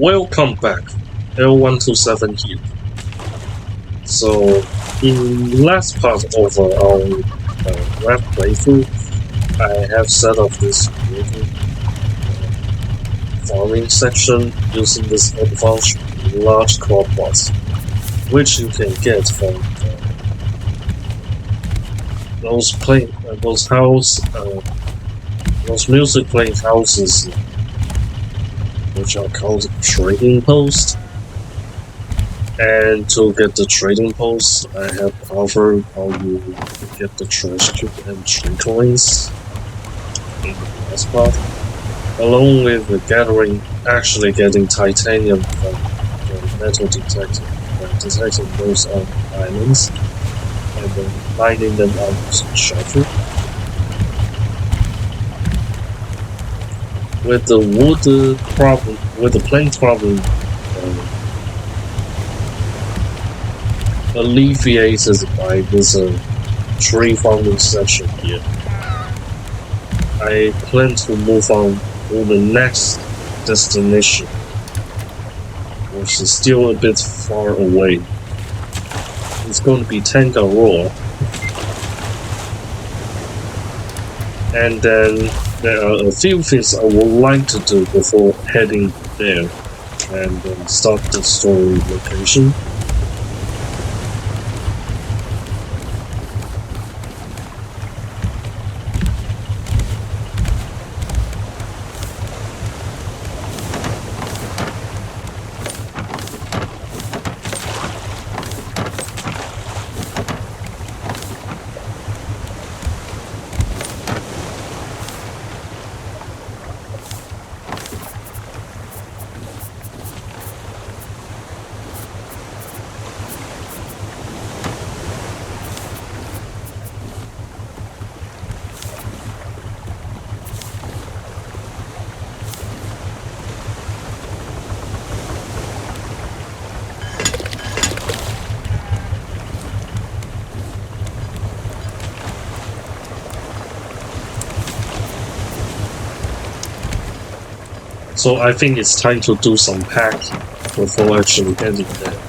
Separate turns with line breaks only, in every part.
Welcome back, L127 here. So, in last part of our RAFT playthrough, I have set up this farming section using this advanced large crop bots, which you can get from those music playing houses, which are called trading posts. And to get the trading posts, I have covered how you get the trash cube and tree coins in the last part, along with the actually getting titanium from the metal detector and detecting those islands, and then mining them out using shovel. With the wood problem, with the plank problem alleviated by this tree farming section here, I plan to move on to the next destination, which is still a bit far away. It's going to be Tangaroa, and then there are a few things I would like to do before heading there and start the story location. So I think it's time to do some packing before actually heading there.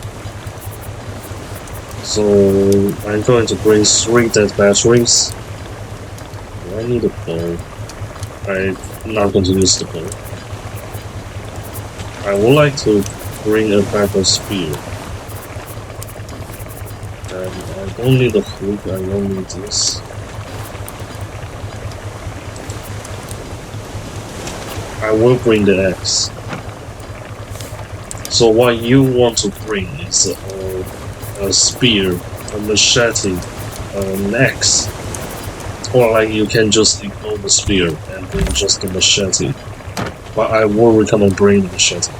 So I'm going to bring 3 dead batteries. Do I need a bow? I'm not going to use the bow. I would like to bring a bag of spear. And I don't need a hook, I don't need this. I will bring the axe. So what you want to bring is a spear, a machete, an axe, or like you can just ignore the spear and bring just the machete. But I will recommend bringing the machete,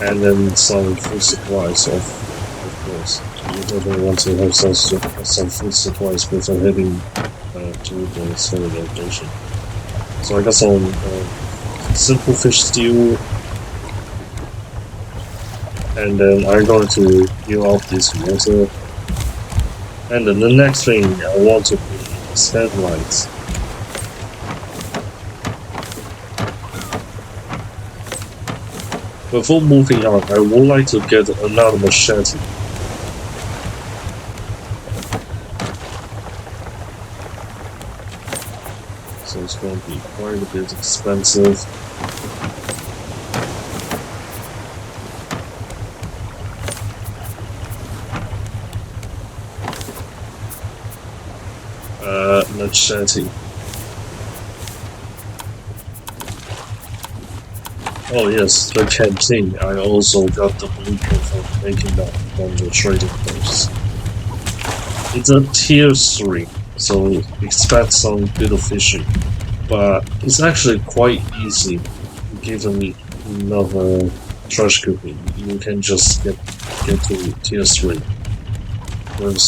and then some food supplies, of course. You definitely want to have some food supplies before heading to the story location. So I got some simple fish stew, and then I'm going to heal up this water. And then the next thing I want to bring is headlights. Before moving on, I would like to get another machete. So it's going to be quite a bit expensive. Machete. Oh yes, the canteen. I also got the blueprint for making that from the trading post. It's a tier 3, so expect some bit of fishing. But it's actually quite easy, given enough trash cooking. You can just get to tier 3 with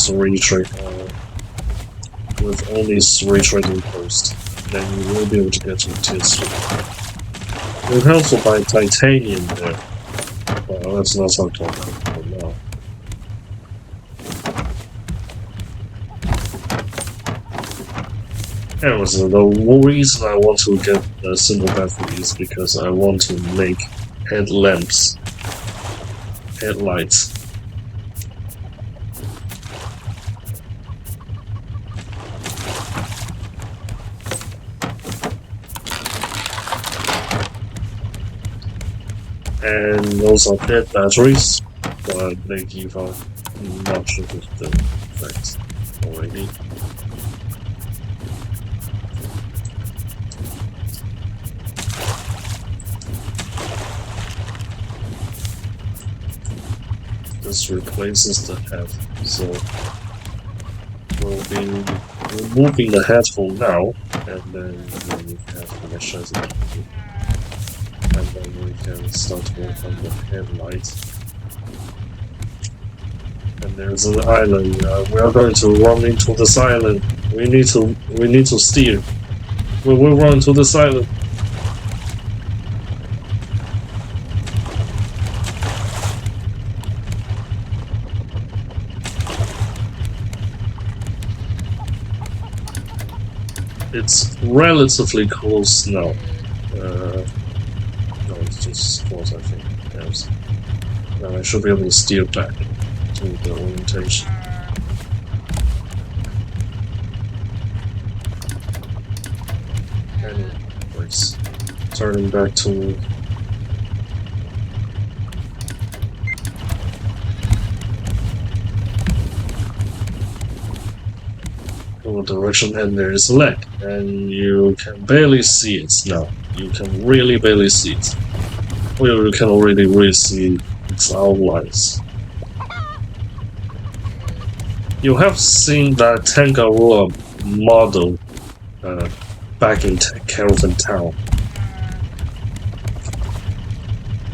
only 3 trading posts. Then you will be able to get to tier 3. You can also buy titanium there, but let's not talk about that for now. Anyways, the reason I want to get a simple battery is because I want to make headlamps, headlights. And those are dead batteries, but they give out much of the effect already. This replaces the head, so we'll be removing the head for now, and then we have the machete, and then we can start to work on the headlight. And there's an island. We are going to run into this island. We need to steer. We will run to this island. It's relatively close now. No, it's just close, I think. Yes. Now I should be able to steer back to the orientation. Anyways, turning back to direction, and there is a leg, and you can barely see it now. You can really barely see it. Well, you can already really see its outlines. You have seen that Tangaroa model back in Caravan Town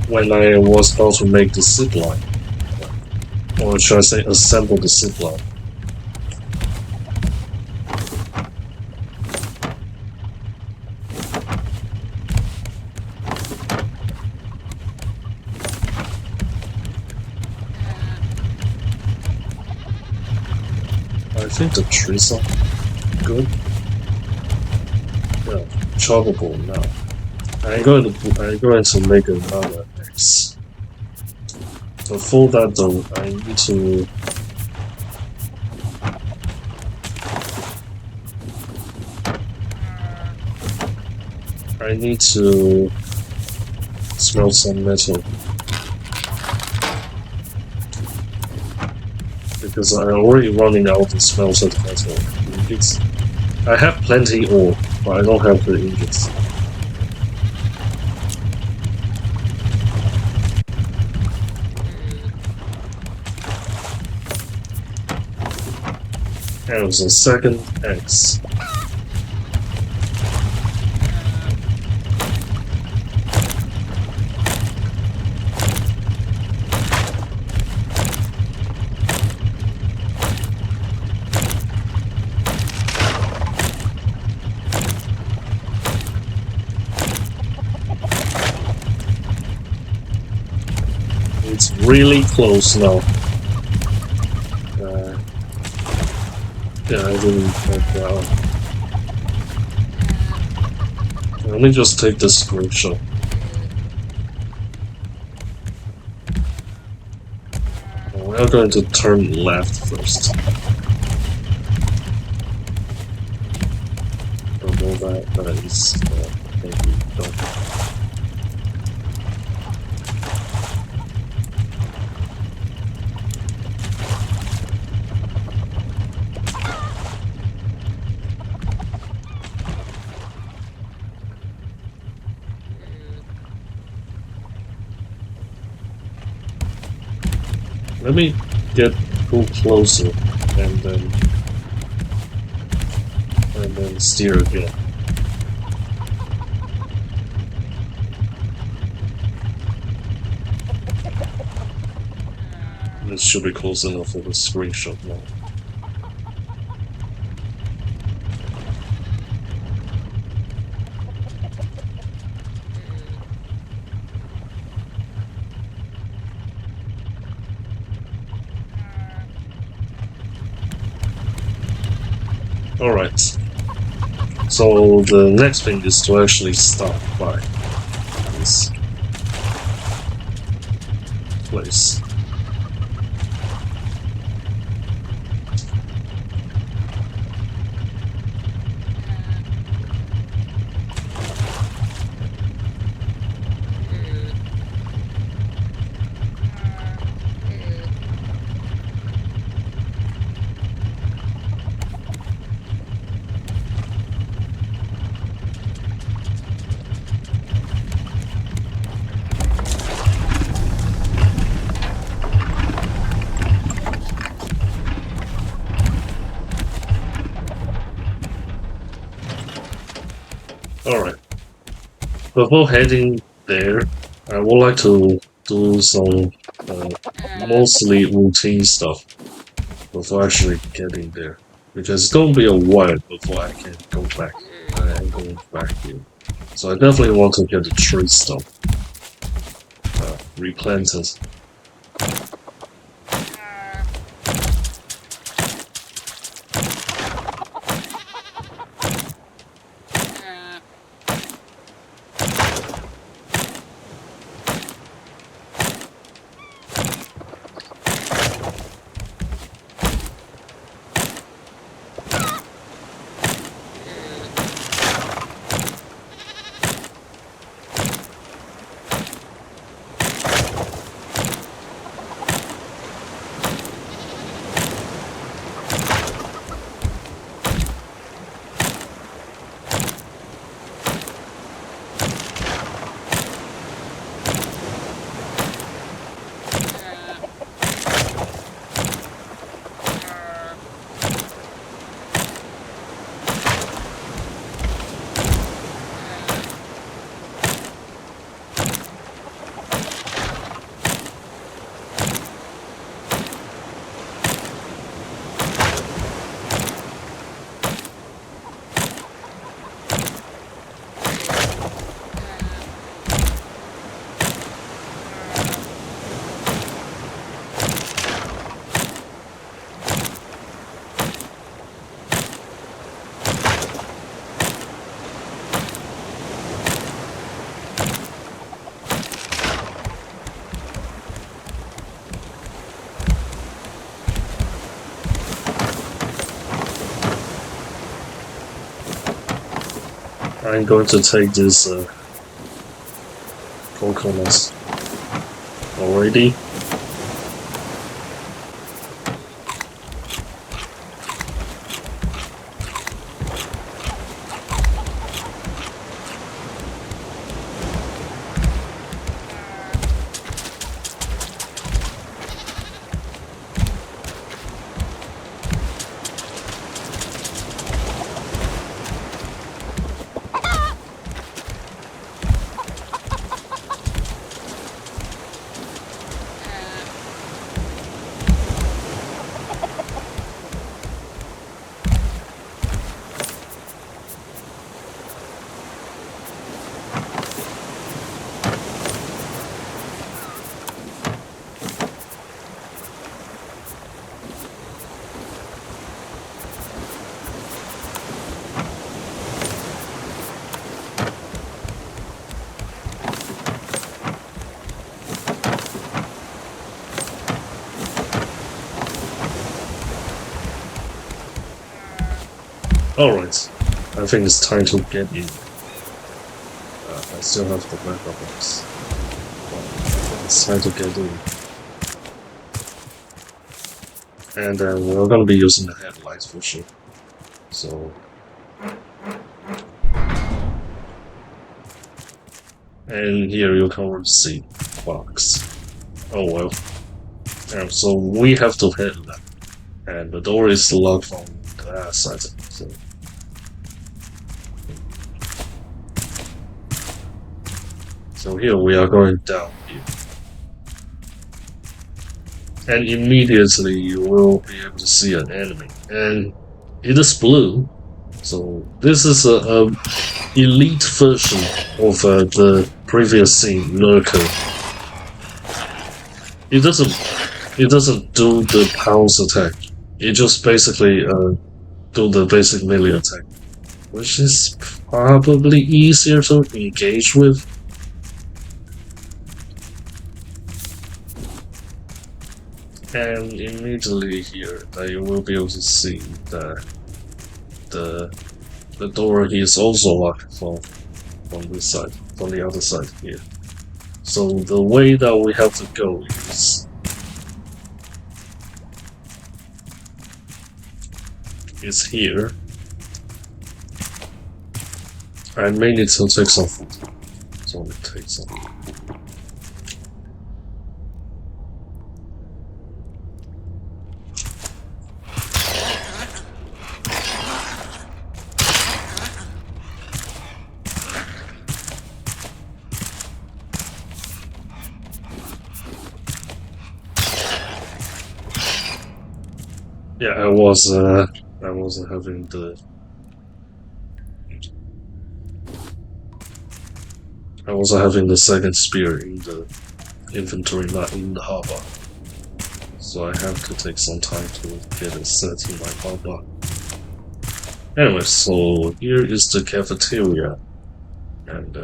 when I was about to make the zipline, or should I say assemble the zipline. I think the trees are good. Yeah, choppable now. I'm going to make another X. Before that though, I need to smelt some metal. Because I'm already running out of smelted metal ingots. I have plenty ore, but I don't have the ingots. And it was a second X. It's really close now. Yeah, I didn't have that. Let me just take this screenshot. We are going to turn left first. Don't know that is maybe done. Let me go closer and then steer again. This should be close enough for the screenshot now. Alright, so the next thing is to actually start by this. place. Alright. Before heading there, I would like to do some mostly routine stuff before actually getting there. Because it's gonna be a while before I can go back. I am going back here. So I definitely want to get the tree stuff replanted. I'm going to take this coconuts already. Alright, I think it's time to get in. I still have the backup box. It's time to get in. And we're gonna be using the headlights for sure. So... And here you can already see box. Oh well. So we have to hit that. And the door is locked from that side. So here we are going down here. And immediately you will be able to see an enemy. And it is blue. So this is a elite version of the previous scene, lurker. It doesn't do the pounce attack. It just basically do the basic melee attack, which is probably easier to engage with. And immediately here, you will be able to see that the door is also locked from this side, from the other side here. So the way that we have to go is here. I may need to take some food. So let me take some. Yeah, I was having the second spear in the inventory, not in the harbor. So I have to take some time to get it set in my harbor. Anyway, so here is the cafeteria, and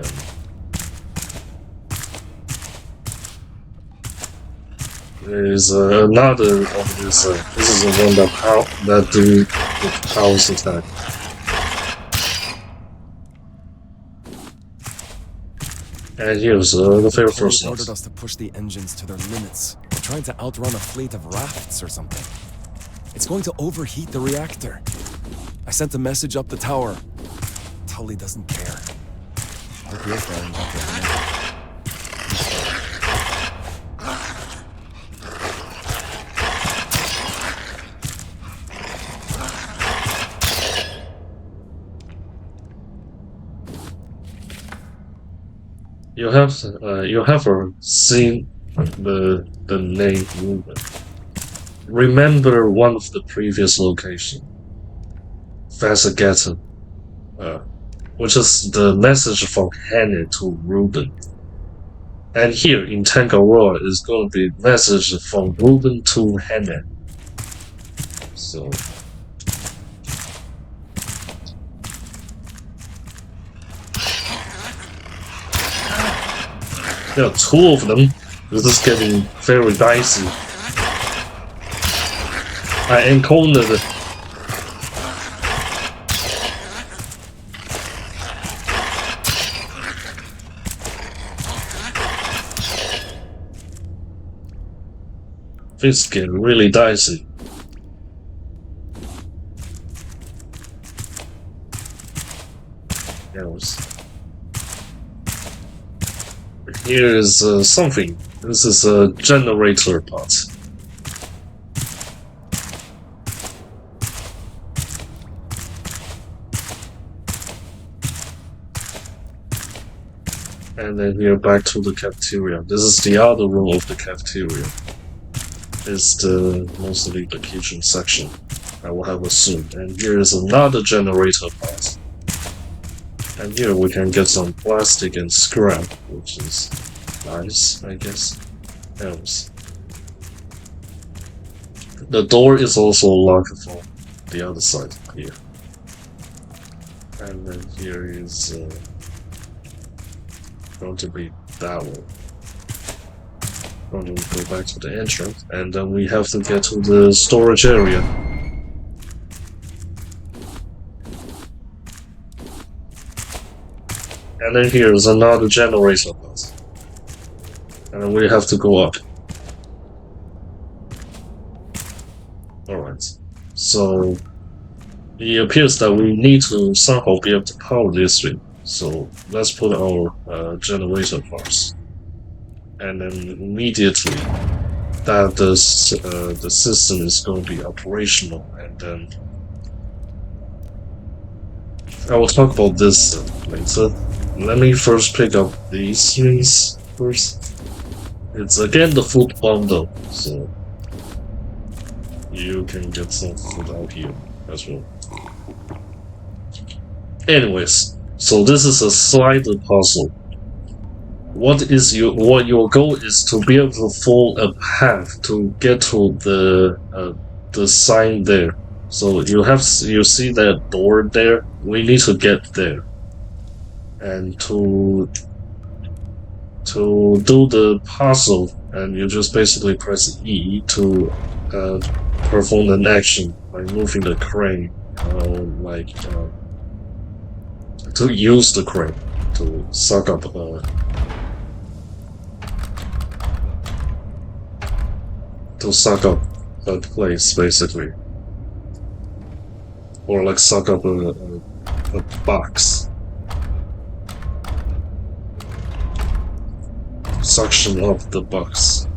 there is another of this. This is the one that do the house attack. And here's the very first one.
Ordered us to push the engines to their limits. We're trying to outrun a fleet of rafts or something. It's going to overheat the reactor. I sent a message up the tower. Tully doesn't care. Hope you're faring better.
You have seen the name Ruben. Remember one of the previous locations, Vasagatan, which is the message from Hannah to Ruben. And here in Tangaroa is going to be message from Ruben to Hannah. So there are two of them. This is getting very dicey. I encountered this getting really dicey. Here is something. This is a generator part. And then here back to the cafeteria. This is the other room of the cafeteria. It's mostly the kitchen section, I will have assumed. And here is another generator part. And here we can get some plastic and scrap, which is nice, I guess. Else. The door is also locked from the other side here. And then here is going to be that one. Going to go back to the entrance, and then we have to get to the storage area. And then here is another generator bus. And then we have to go up. Alright. So it appears that we need to somehow be able to power this thing. So let's put our generator parts. And then immediately that the system is going to be operational, and then I will talk about this later. Let me first pick up these things first. It's again the food bundle, so you can get some food out here as well. Anyways, so this is a slider puzzle. What your goal is to be able to follow a path to get to the sign there. So you see that door there. We need to get there, and to do the puzzle, and you just basically press E to perform an action by moving the crane, to use the crane to suck up a place, basically, or like suck up a box. Suction up the box.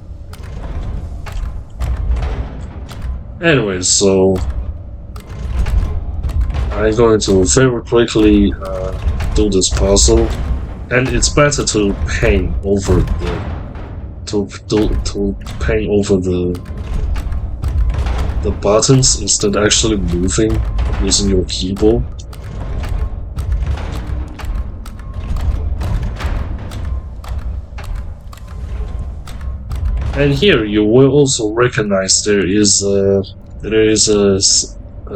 Anyway, so I'm going to very quickly do this puzzle, and it's better to paint over the buttons instead of actually moving using your keyboard. And here you will also recognize there is a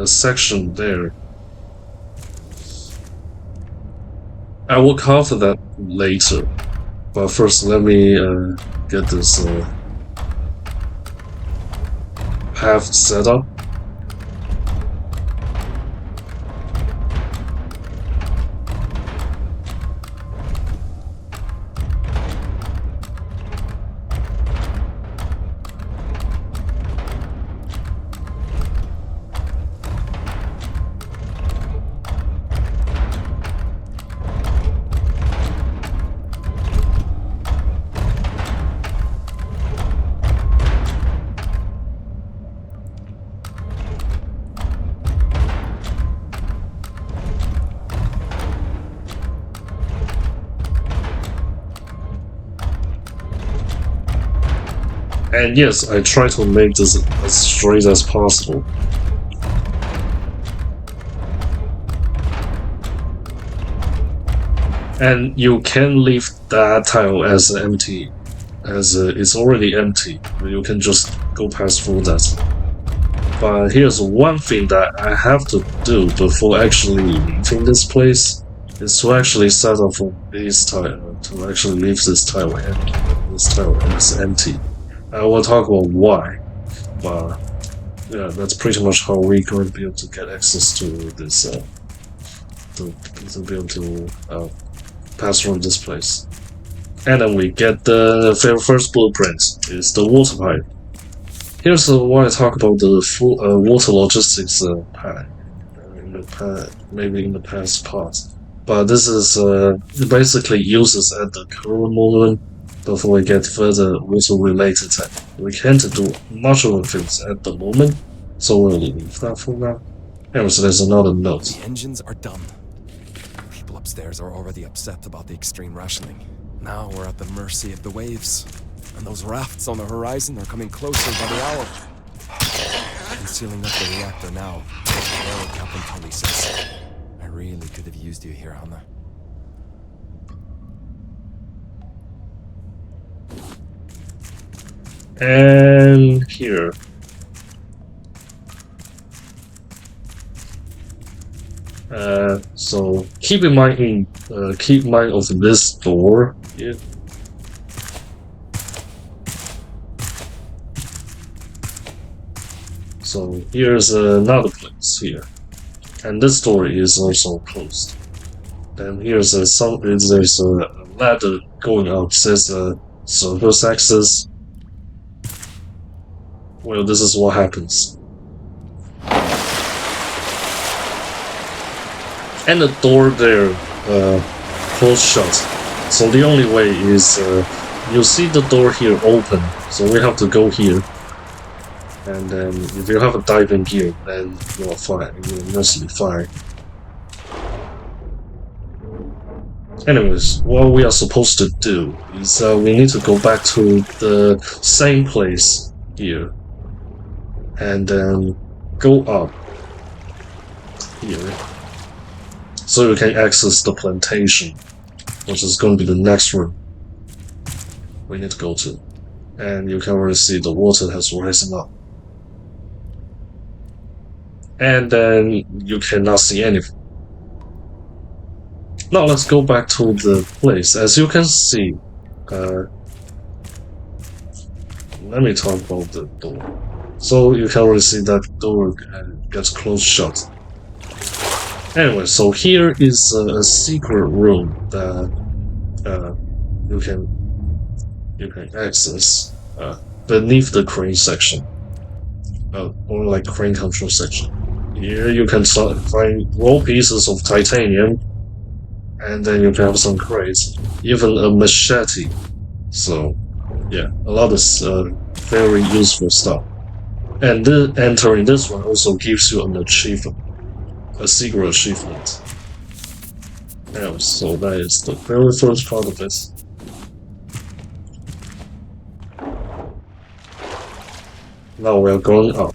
section there. I will cover that later, but first let me get this path set up. And yes, I try to make this as straight as possible. And you can leave that tile as empty, as it's already empty. You can just go past through that. But here's one thing that I have to do before actually leaving this place, is to actually set up this tile, to actually leave this tile empty. This tile is empty. I will talk about why, but yeah, that's pretty much how we're going to be able to get access to this, to be able to pass through this place. And then we get the first blueprint, is the water pipe. Here's why I talk about the full water logistics part, maybe in the past part. But this is basically uses at the current moment. Before we get further water-related tech, we can't do much of the things at the moment, so we'll leave that for now. Anyways, there's another note.
The engines are done. People upstairs are already upset about the extreme rationing. Now we're at the mercy of the waves, and those rafts on the horizon are coming closer by the hour. I'm sealing up the reactor now. Captain Tully says. I really could have used you here, Hannah.
And here. So keep in mind of this door here. So here's another place here, and this door is also closed. Then here's there's a ladder going up. Says surface access. Well, this is what happens. And the door there closed shut. So the only way is you see the door here open. So we have to go here. And then if you have a diving gear, then you are fine. You're mostly fine. Anyways, what we are supposed to do is we need to go back to the same place here. And then go up here, so you can access the plantation, which is going to be the next room we need to go to. And you can already see the water has risen up. And then you cannot see anything. Now let's go back to the place. As you can see, let me talk about the door. So you can already see that door gets closed shut. Anyway, so here is a secret room that you can access beneath the crane section, or like crane control section. Here you can find raw pieces of titanium, and then you can have some crates, even a machete. So yeah, a lot of very useful stuff. And entering this one also gives you an achievement, a secret achievement. Yeah, so that is the very first part of it. Now we are going up,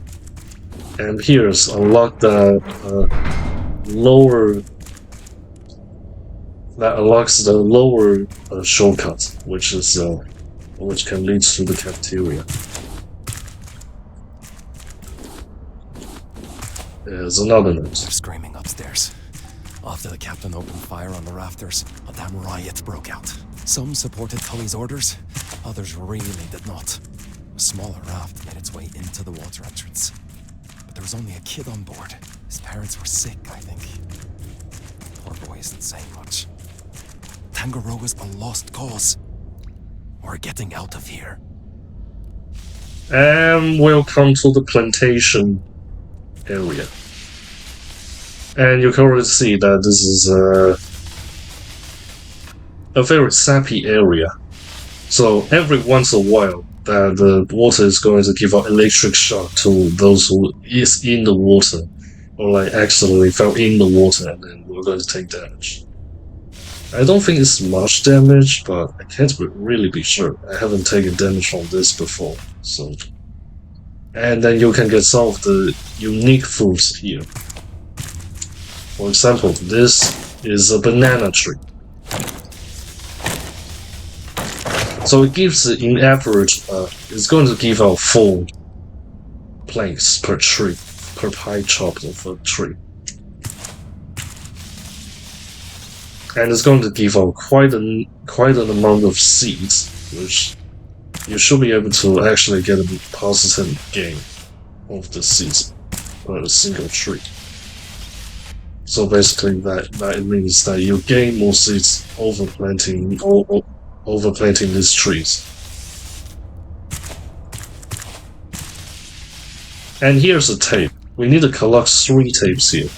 and here's unlock the lower. That unlocks the lower shortcut, which can lead to the cafeteria. There's another note.
They're screaming upstairs. After the captain opened fire on the rafters, a damn riot broke out. Some supported Tully's orders, others really did not. A smaller raft made its way into the water entrance. But there was only a kid on board. His parents were sick, I think. Poor boy isn't saying much. Tangaroa's a lost cause. We're getting out of here.
And we'll come to the plantation area. And you can already see that this is a very sappy area. So every once in a while, the water is going to give out electric shock to those who is in the water, or like accidentally fell in the water, and then we're going to take damage. I don't think it's much damage, but I can't really be sure. I haven't taken damage from this before, so. And then you can get some of the unique fruits here. For example, this is a banana tree. So it gives, in average, it's going to give out 4 planks per tree, per pie chopped of a tree. And it's going to give out quite an amount of seeds, which you should be able to actually get a positive gain of the seeds per a single tree. So basically, that means that you gain more seeds overplanting these trees. And here's a tape. We need to collect 3 tapes here.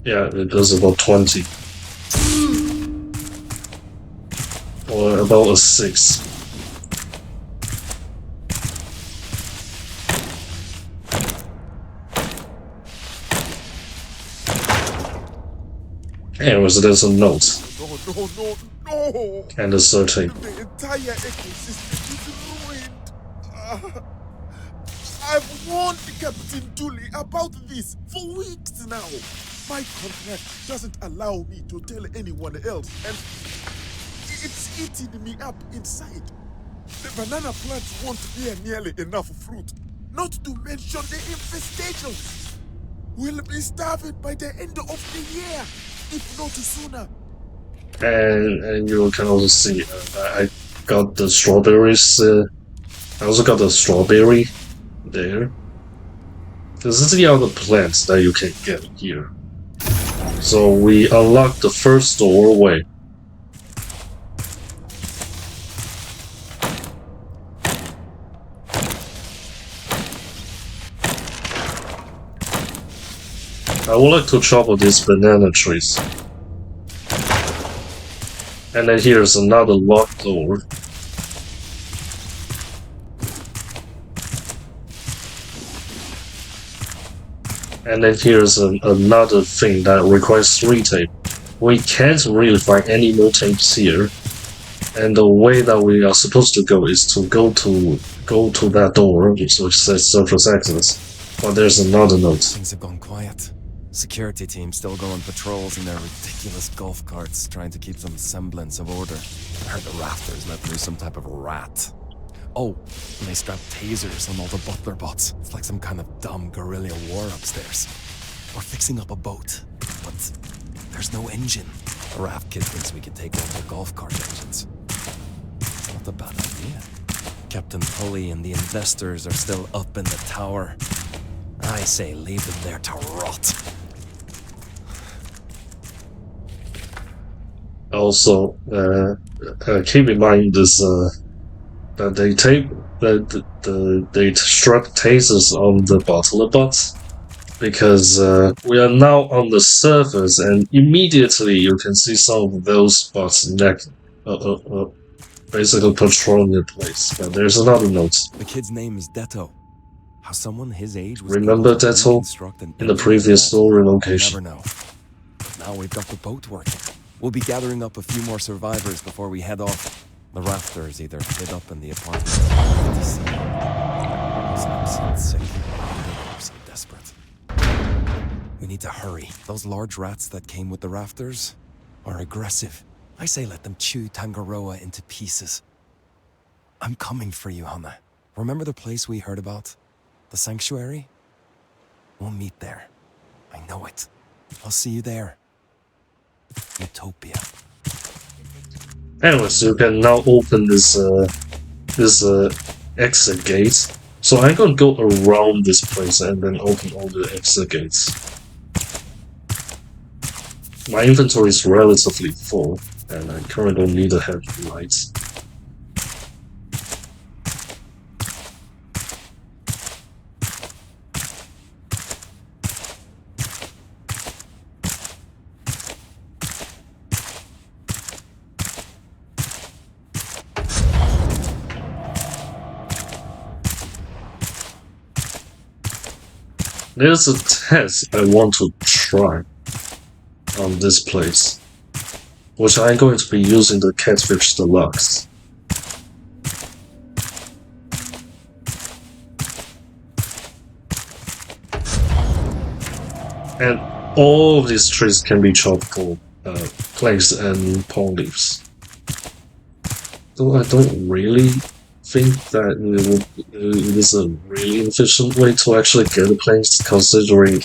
Yeah, it does about 20. Or about a 6. Anyways, there's a note.
No.
And a certain.
The entire ecosystem is ruined. I've warned Captain Dooley about this for weeks now. My contract doesn't allow me to tell anyone else, and it's eating me up inside. The banana plants won't bear nearly enough fruit, not to mention the infestation. We'll be starving by the end of the year, if not sooner.
And you can also see I got the strawberries. I also got the strawberry there. This is the other plants that you can get here. So we unlock the first doorway. I would like to chop these banana trees. And then here's another locked door. And then here's another thing that requires 3 tape. We can't really find any more tapes here. And the way that we are supposed to go is to go to that door, which says surface access. But there's another note.
Things have gone quiet. Security team still going patrols in their ridiculous golf carts, trying to keep some semblance of order. I heard the rafters let through some type of rat. Oh, and they strapped tasers on all the Butler bots. It's like some kind of dumb guerrilla war upstairs. We're fixing up a boat, but there's no engine. The RAFT kid thinks we can take over the golf cart engines. It's not a bad idea. Captain Tully and the investors are still up in the tower. I say leave them there to rot.
Also, keep in mind this that they strap tasers on the Butler bots, because we are now on the surface, and immediately you can see some of those bots basically patrolling the place. But there's another note.
The kid's name is Detto. How someone his age was
Remember
able to
Detto
reconstruct an
in the
engine
previous
like that?
story
I'll
location?
never know. Now we've got the boat working. We'll be gathering up a few more survivors before we head off. The rafters either hid up in the apartment to see. I'm so sick. I'm so desperate. We need to hurry. Those large rats that came with the rafters are aggressive. I say let them chew Tangaroa into pieces. I'm coming for you, Hannah. Remember the place we heard about? The sanctuary? We'll meet there. I know it. I'll see you there. Utopia.
Anyways, you can now open this exit gate. So I'm gonna go around this place and then open all the exit gates. My inventory is relatively full, and I currently don't need a headlight. There's a test I want to try on this place, which I'm going to be using the Catfish Deluxe. And all of these trees can be chopped for planks and palm leaves. So I don't really think that it is a really efficient way to actually get the planks, considering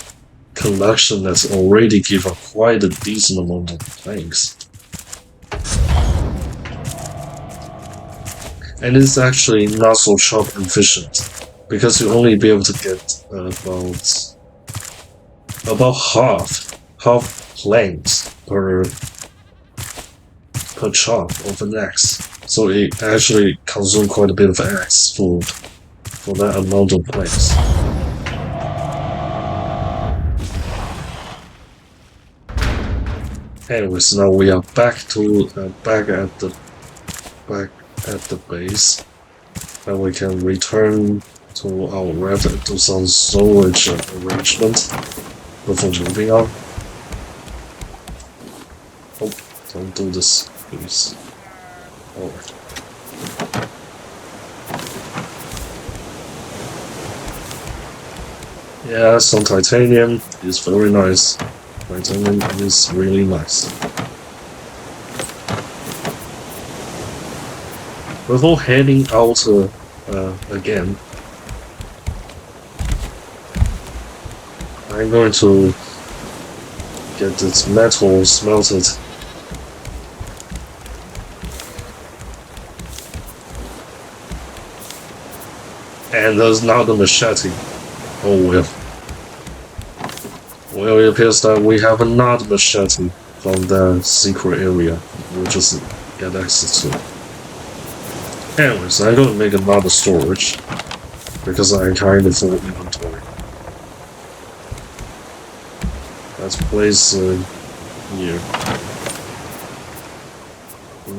collection has already given quite a decent amount of planks. And it's actually not so chop efficient, because you only be able to get about half planks per chop of an axe. So it actually consumes quite a bit of axe food for that amount of planks. Anyways, now we are back at the base, and we can return to our RAFT and do some storage arrangement before moving on. Oh, don't do this, please. Oh. Yeah, some titanium is very nice. Titanium is really nice. Before heading out again, I'm going to get this metal smelted. And there's now the machete. Oh well. Well, it appears that we have another machete from the secret area we'll just get access to. Anyways, I'm going to make another storage, because I kind of full inventory. Let's place here.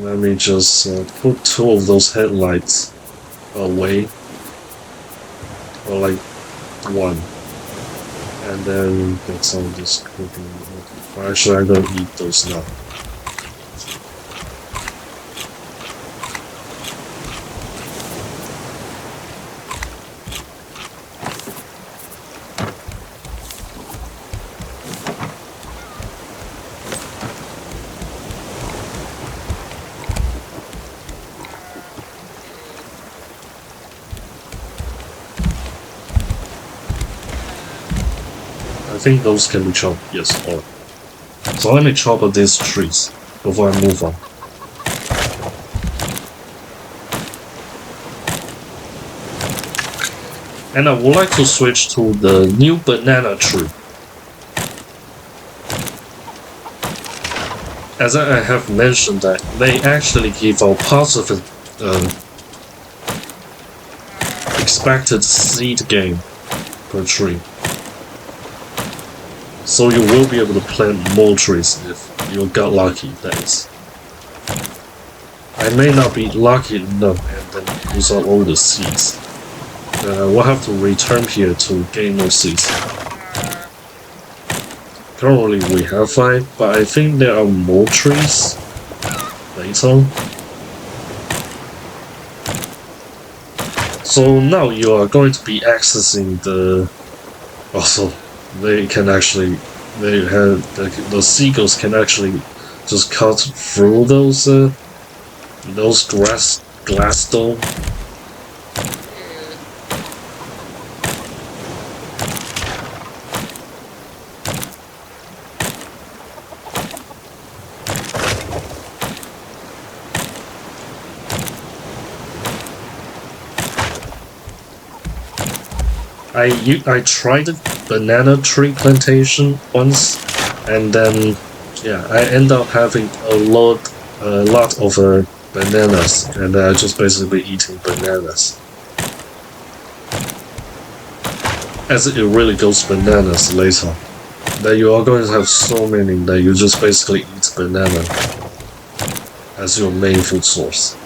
Let me just put 2 of those headlights away. Or like 1. And then get some of this cooking. Actually, I don't eat those now. I think those can be chopped. Yes, alright. So let me chop up these trees before I move on. And I would like to switch to the new banana tree. As I have mentioned that they actually give out positive expected seed gain per tree. So you will be able to plant more trees if you got lucky, that is. I may not be lucky enough and then use up all the seeds. We'll have to return here to gain more seeds. Currently we have 5, but I think there are more trees later. So now you are going to be accessing the... Also, they can actually... the seagulls can actually just cut through those glass dome. I tried banana tree plantation once, and then yeah, I end up having a lot of bananas, and I just basically eating bananas. As it really goes bananas later, that you are going to have so many that you just basically eat banana as your main food source.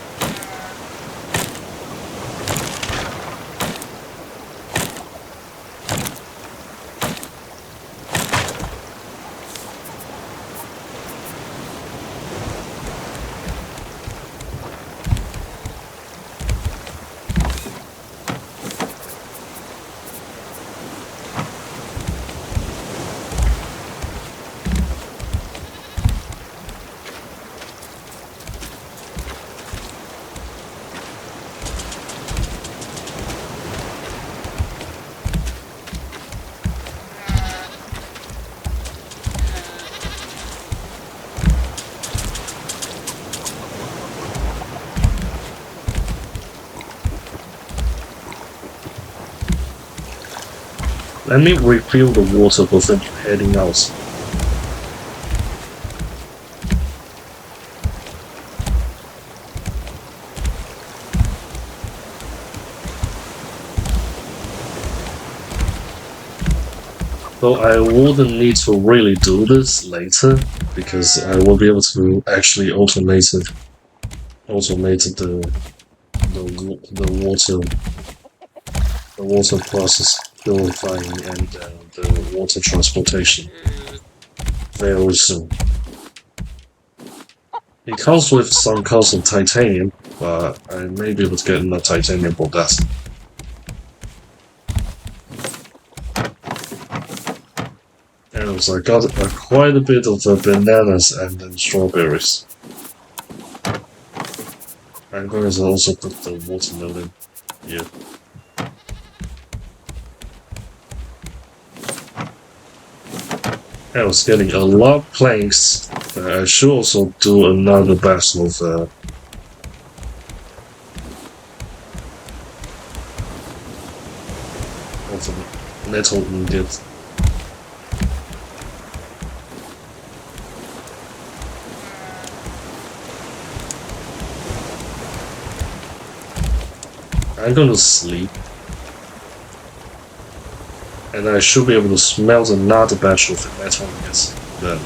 Let me refill the water before heading out. So I wouldn't need to really do this later because I will be able to actually automate the water process, purifying, and the water transportation very soon. It comes with some cost of titanium, but I may be able to get enough titanium for that. And so I got quite a bit of bananas and then strawberries. I'm going to also put the watermelon here. I was getting a lot of planks. I should also do another batch of metal ingots. I'm going to sleep. And I should be able to smelt another batch of metal ingots then.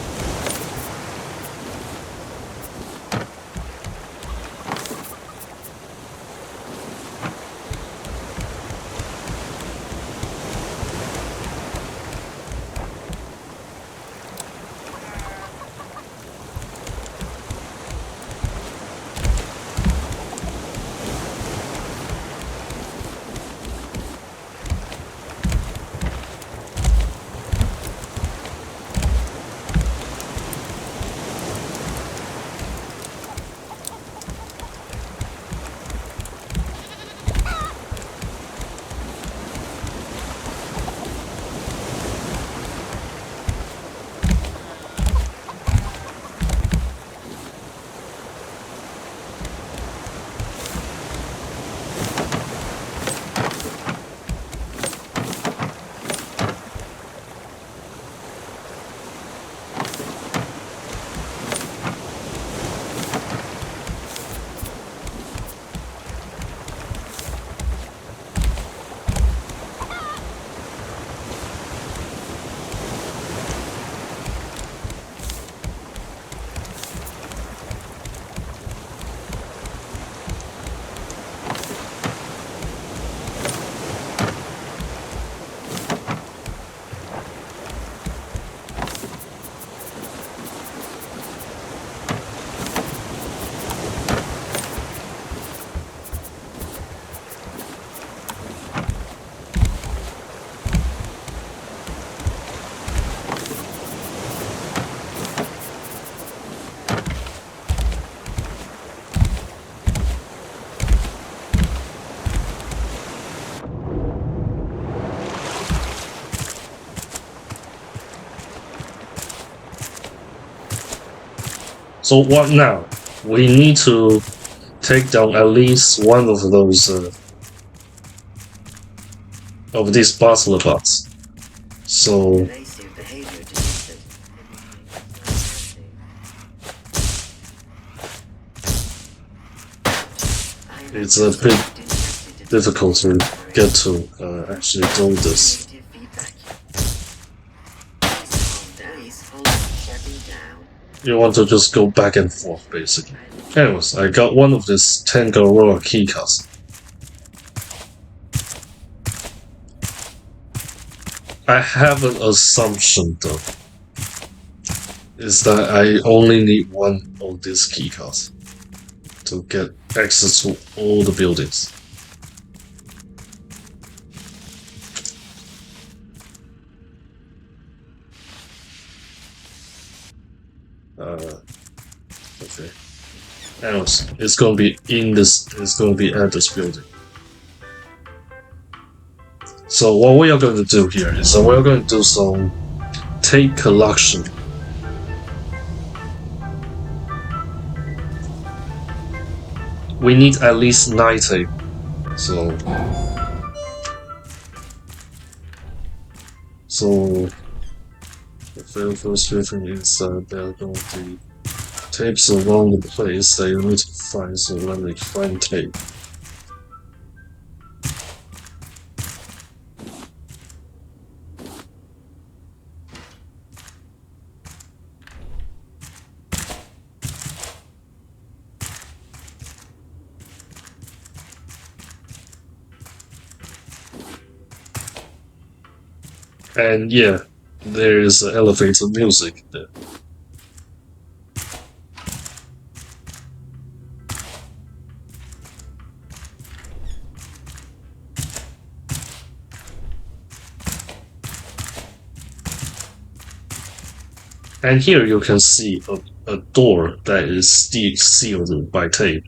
So what now? We need to take down at least one of those of these Butler bots. So it's a bit difficult to get to actually do this. You want to just go back and forth, basically. Anyways, I got one of these Tangaroa keycards. I have an assumption, though, is that I only need one of these keycards to get access to all the buildings. Okay. Anyways, it's gonna be in this. It's gonna be at this building. So what we are going to do here is we're going to do some tape collection. We need at least 9 tape. So the very first thing is there are going to be tapes around the place that you need to find. So let me find tape. And yeah, there is elevator music there. And here you can see a door that is still sealed by tape.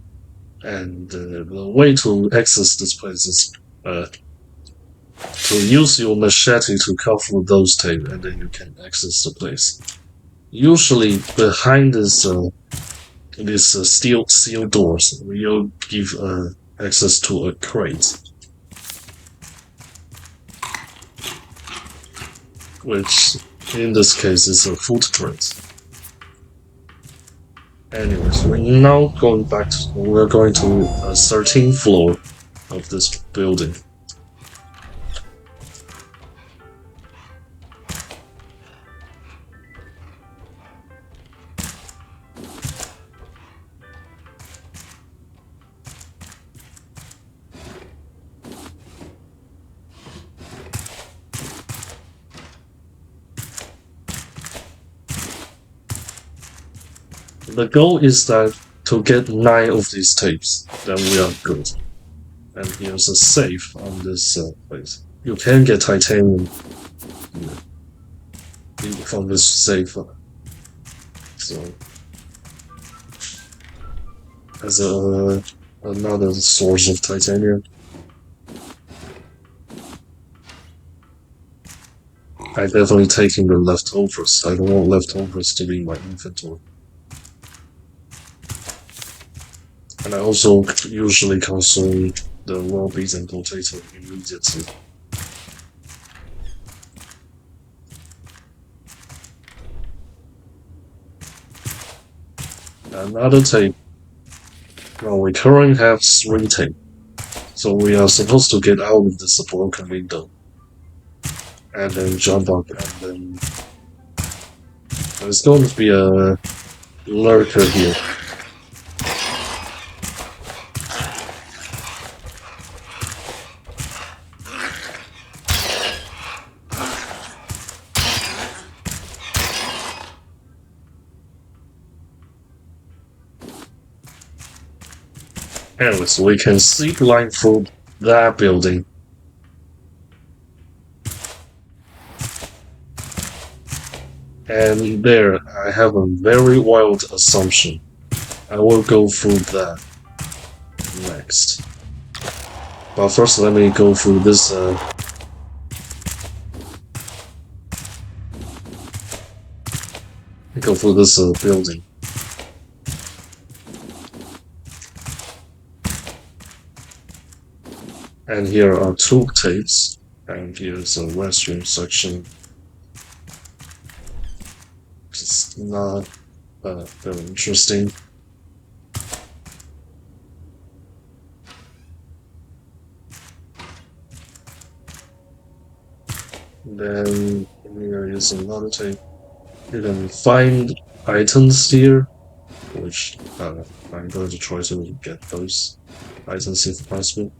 And the way to access this place is to use your machete to cut through those tape, and then you can access the place. Usually behind this steel doors, we'll give access to a crate, which in this case is a food crate. Anyways, we're now going back to, we're going to a 13th floor of this building. The goal is that to get 9 of these tapes, then we are good. And here's a safe on this place. You can get titanium from this safe. So as another source of titanium. I'm definitely taking the leftovers. I don't want leftovers to be in my inventory. And I also usually consume the raw beans and potato immediately. Another tape. Well, we currently have 3 tape. So we are supposed to get out of this broken window. And then jump up, and then there's going to be a lurker here. Anyways, we can zipline through that building. And there, I have a very wild assumption. I will go through that next. But first, let me go through this. Go through this building. And here are two tapes, and here's a restroom section. It's not very interesting. Then here is another tape. You can find items here, which I'm going to try to get those items if possible.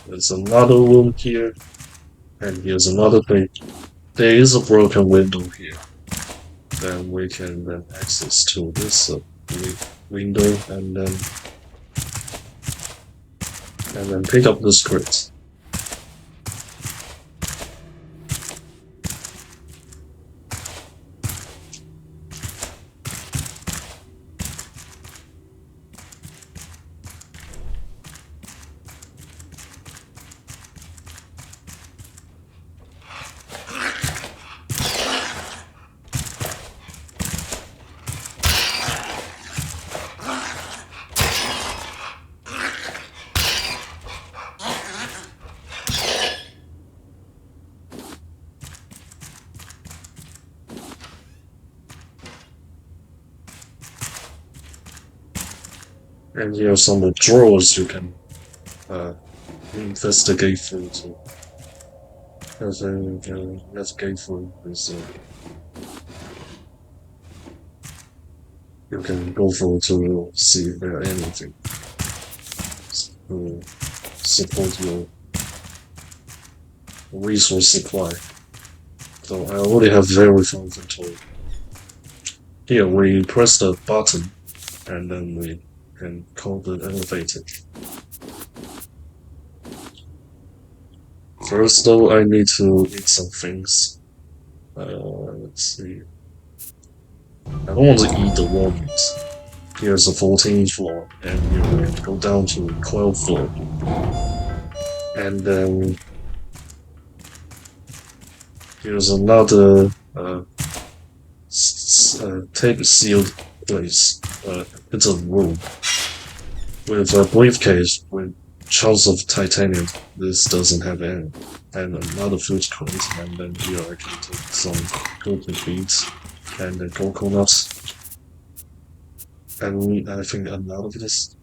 There's another room here, and here's another thing. There is a broken window here. Then we can then access to this window and then pick up the script. And here are some drawers you can investigate through to. As you can investigate through this, you can go through to see if there are anything to support your resource supply. So I already have very full inventory. Here we press the button and then we can call the elevator. First though, I need to eat some things. Let's see. I don't want to eat the raw meat. Here's a 14th floor, and you can go down to 12th floor. And then here's another tape sealed place. It's a room with a briefcase with chunks of titanium. This doesn't have any. And another food crate, and then here I can take some coconut beads and the coconuts. And I think I'm out of this.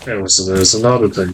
Anyway, so there's another thing.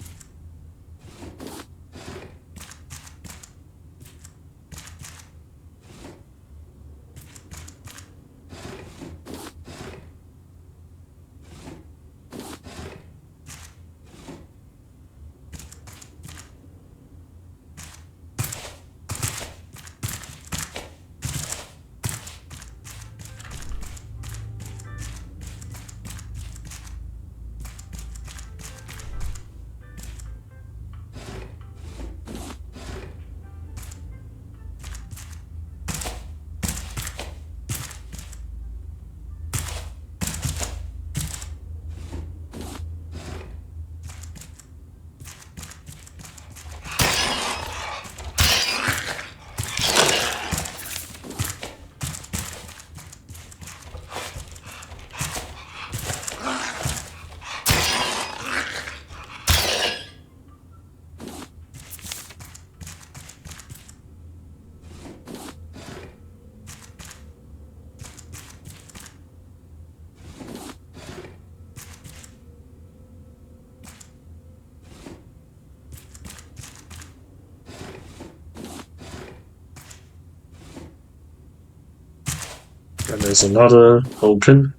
And there's another token.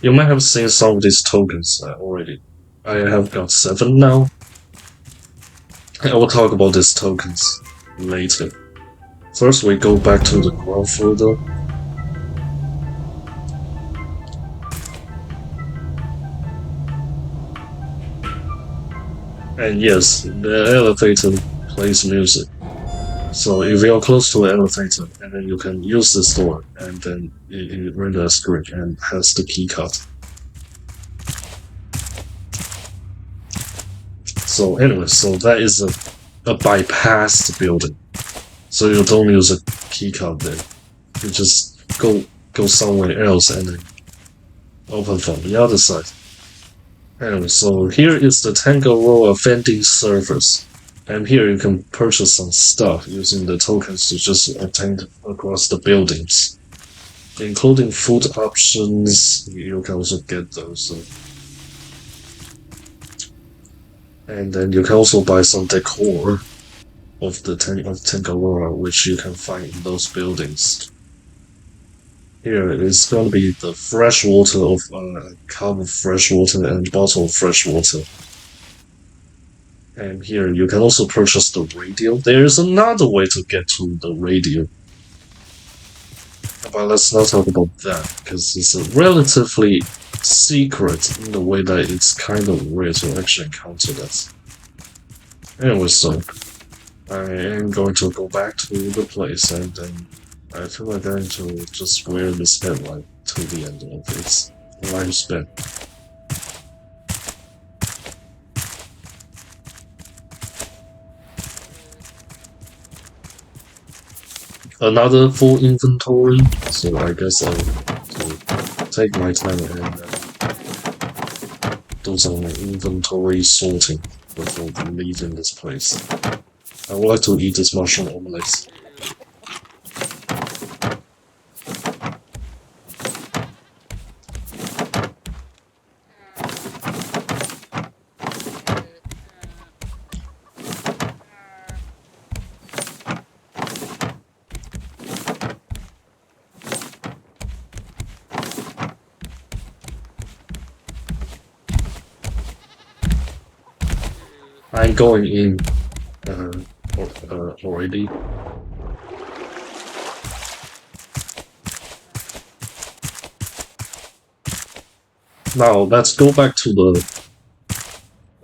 You might have seen some of these tokens already. I have got 7 now. I will talk about these tokens later. First we go back to the ground floor though. And yes, the elevator plays music. So if you're close to an elevator, and then you can use this door, and then it renders a screen and has the key card. So anyway, so that is a bypassed building. So you don't use a key card there. You just go somewhere else and then open from the other side. Anyway, so here is the Tangaroa vending service. And here you can purchase some stuff using the tokens to just obtain across the buildings. Including food options, you can also get those. And then you can also buy some decor of the Tangaroa, which you can find in those buildings. Here is going to be the fresh water of cup of fresh water and bottle of fresh water. And here you can also purchase the radio. There is another way to get to the radio. But let's not talk about that, because it's a relatively secret in the way that it's kind of rare to actually encounter that. Anyway, so I am going to go back to the place, and then I feel like I'm going to just wear this headlight to the end of its lifespan. Another full inventory, so I guess I'll take my time and do some inventory sorting before leaving this place. I would like to eat this mushroom omelette. I'm going in already. Now let's go back to the.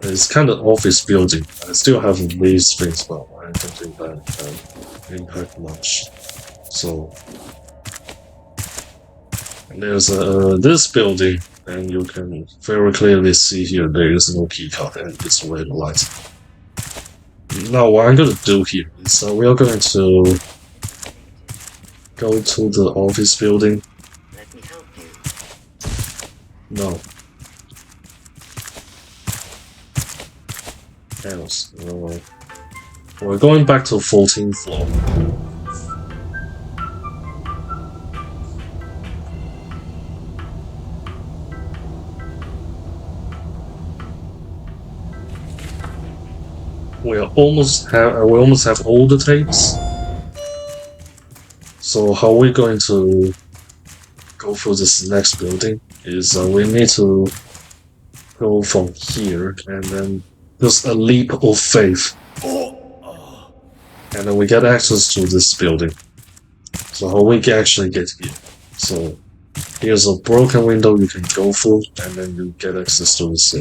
It's kind of office building. I still have these things, but I don't think that impact much. So there's this building, and you can very clearly see here there is no keycard and it's red light. Now what I'm going to do here is we are going to go to the office building.
Let me help you.
No. Else. No. We're going back to 14th floor. We almost have all the tapes. So how we're going to go through this next building is we need to go from here and then just a leap of faith. And then we get access to this building. So how we can actually get here. So here's a broken window you can go through, and then you get access to this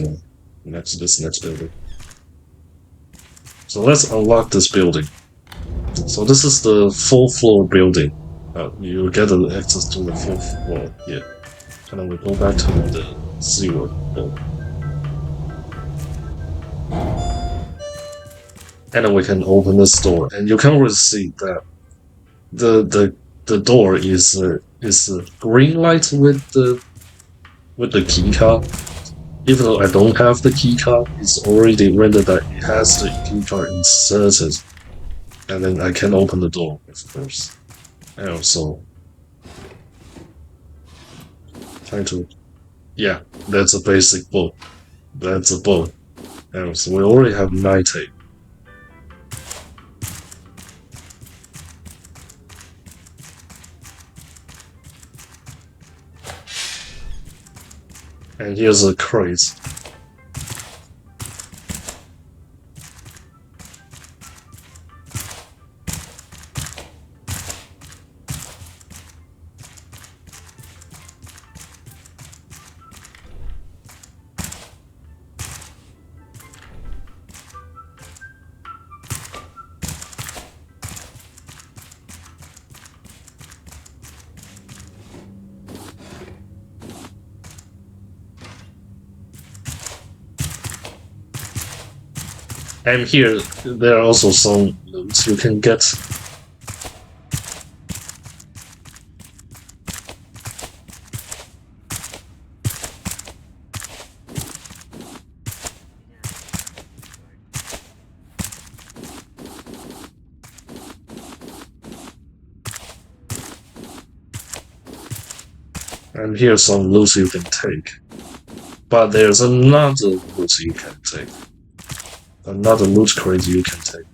next building. So let's unlock this building. So this is the 4th floor building. You get access to the 4th floor here. And then we go back to the 0 floor. And then we can open this door, and you can already see that the door is a green light with the key card. Even though I don't have the key card, it's already rendered that it has the key card inserted, and then I can open the door, of course. And also trying to, yeah, that's a basic boat. That's a boat. And so we already have 9 tape. And here's a crate. And here, there are also some loot you can get. And here's some loot you can take. But there's another loot you can take. Another loot crate you can take.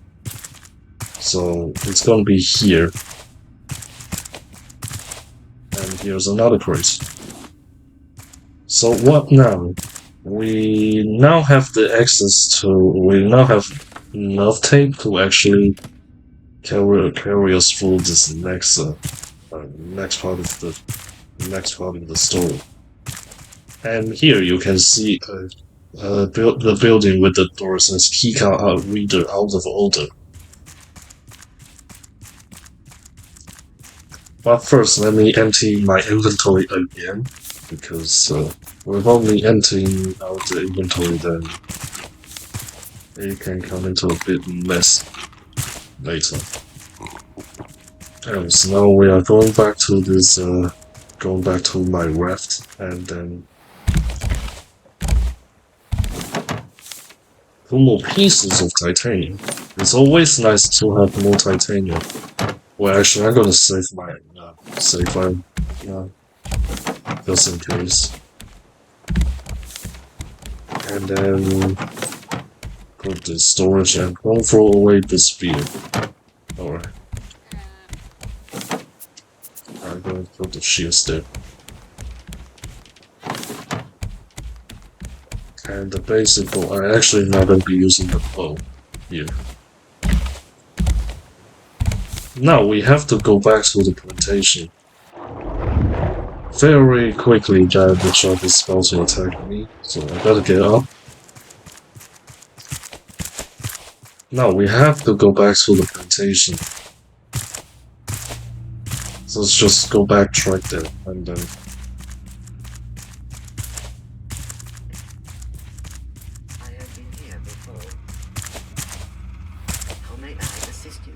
So it's gonna be here. And here's another crate. So what now? We now have the access to. We now have enough tape to actually carry us through this next part of the story. And here you can see the building with the door says keycard reader out of order. But first, let me empty my inventory again, because with only emptying out the inventory, then it can come into a bit mess later. And so now we are going back to this, going back to my raft, and then 2 more pieces of titanium. It's always nice to have more titanium. Well, actually, I'm gonna save my save file, just in case. And then put the storage and don't throw away the spear. Alright. I'm going to put the shields there. And the basic bow, I'm actually not going to be using the bow here. Now we have to go back to the plantation. Very quickly, the shark is about to attack me, so I gotta get up. Now we have to go back to the plantation. So let's just go back, track there, and then.
I have been here before. How may I assist you?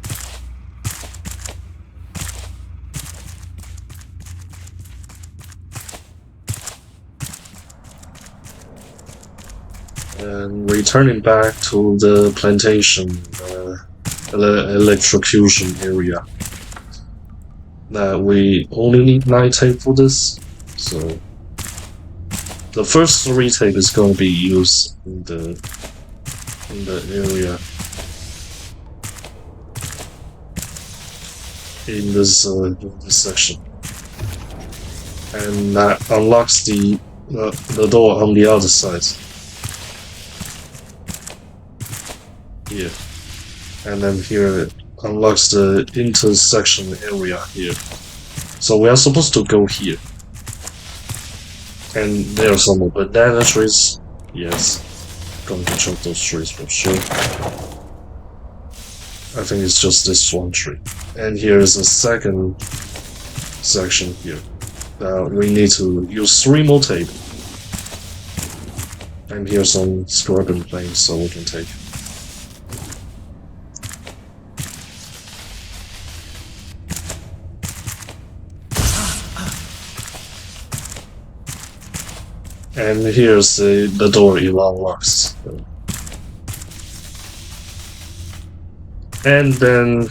And returning back to the plantation electrocution area. We only need 9 tape for this, so the first 3 tape is going to be used in the area in this section, and that unlocks the door on the other side. Here, and then here it unlocks the intersection area here. So we are supposed to go here. And there are some more banana trees. Yes, going to chop those trees for sure. I think it's just this one tree. And here is a second section here. Now we need to use 3 more tape. And here's some scrubbing planes so we can take. And here's the door it unlocks. And then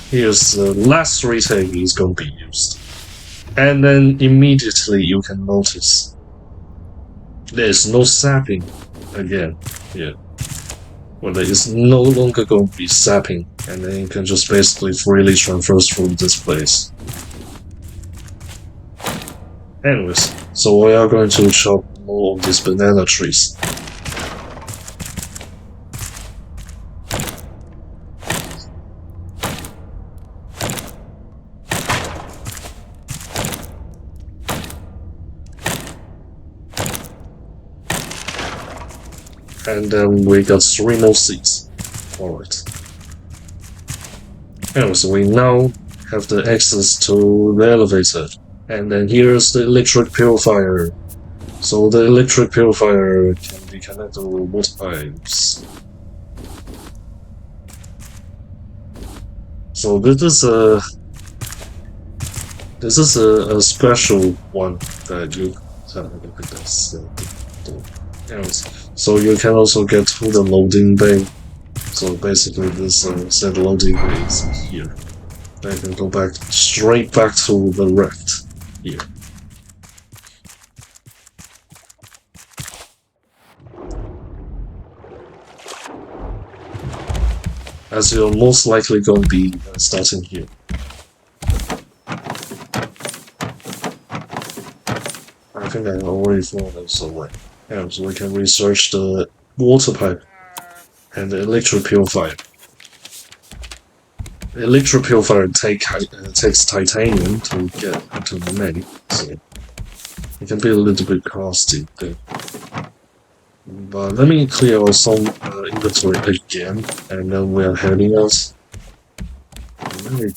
here's the last 3 tape is going to be used. And then immediately you can notice there's no sapping again here. Well, there is no longer going to be sapping, and then you can just basically freely traverse through this place. Anyways, so we are going to chop more of these banana trees. And then we got 3 more seeds. Alright. Anyways, we now have the access to the elevator. And then here's the electric purifier. So the electric purifier can be connect the water pipes. So this is a special one that you look at this. So you can also get to the loading bay. So basically, this set loading bay is here. I can go back straight back to the RAFT here. As you're most likely going to be starting here. I think I already found this away. Yeah, so we can research the water pipe and the electric purifier. The electric purifier takes titanium to get into the main, so it can be a little bit costly there. But let me clear out some inventory again, and then we are heading out. Let me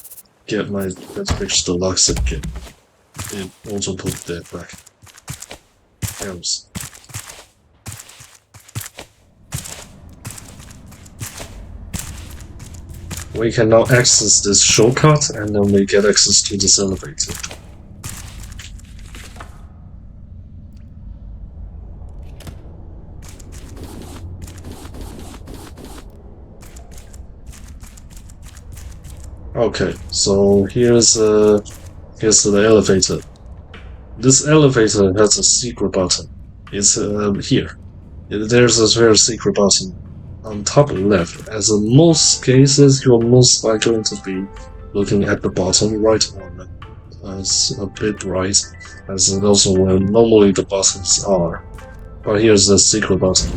get my Catfish deluxe again. It also put that back. Else. We can now access this shortcut, and then we get access to this elevator. Okay, so here's the elevator. This elevator has a secret button. It's here. There's a very secret button on top left. As in most cases, you're most likely going to be looking at the bottom right one. It's a bit right, as in also where normally the buttons are. But here's the secret button.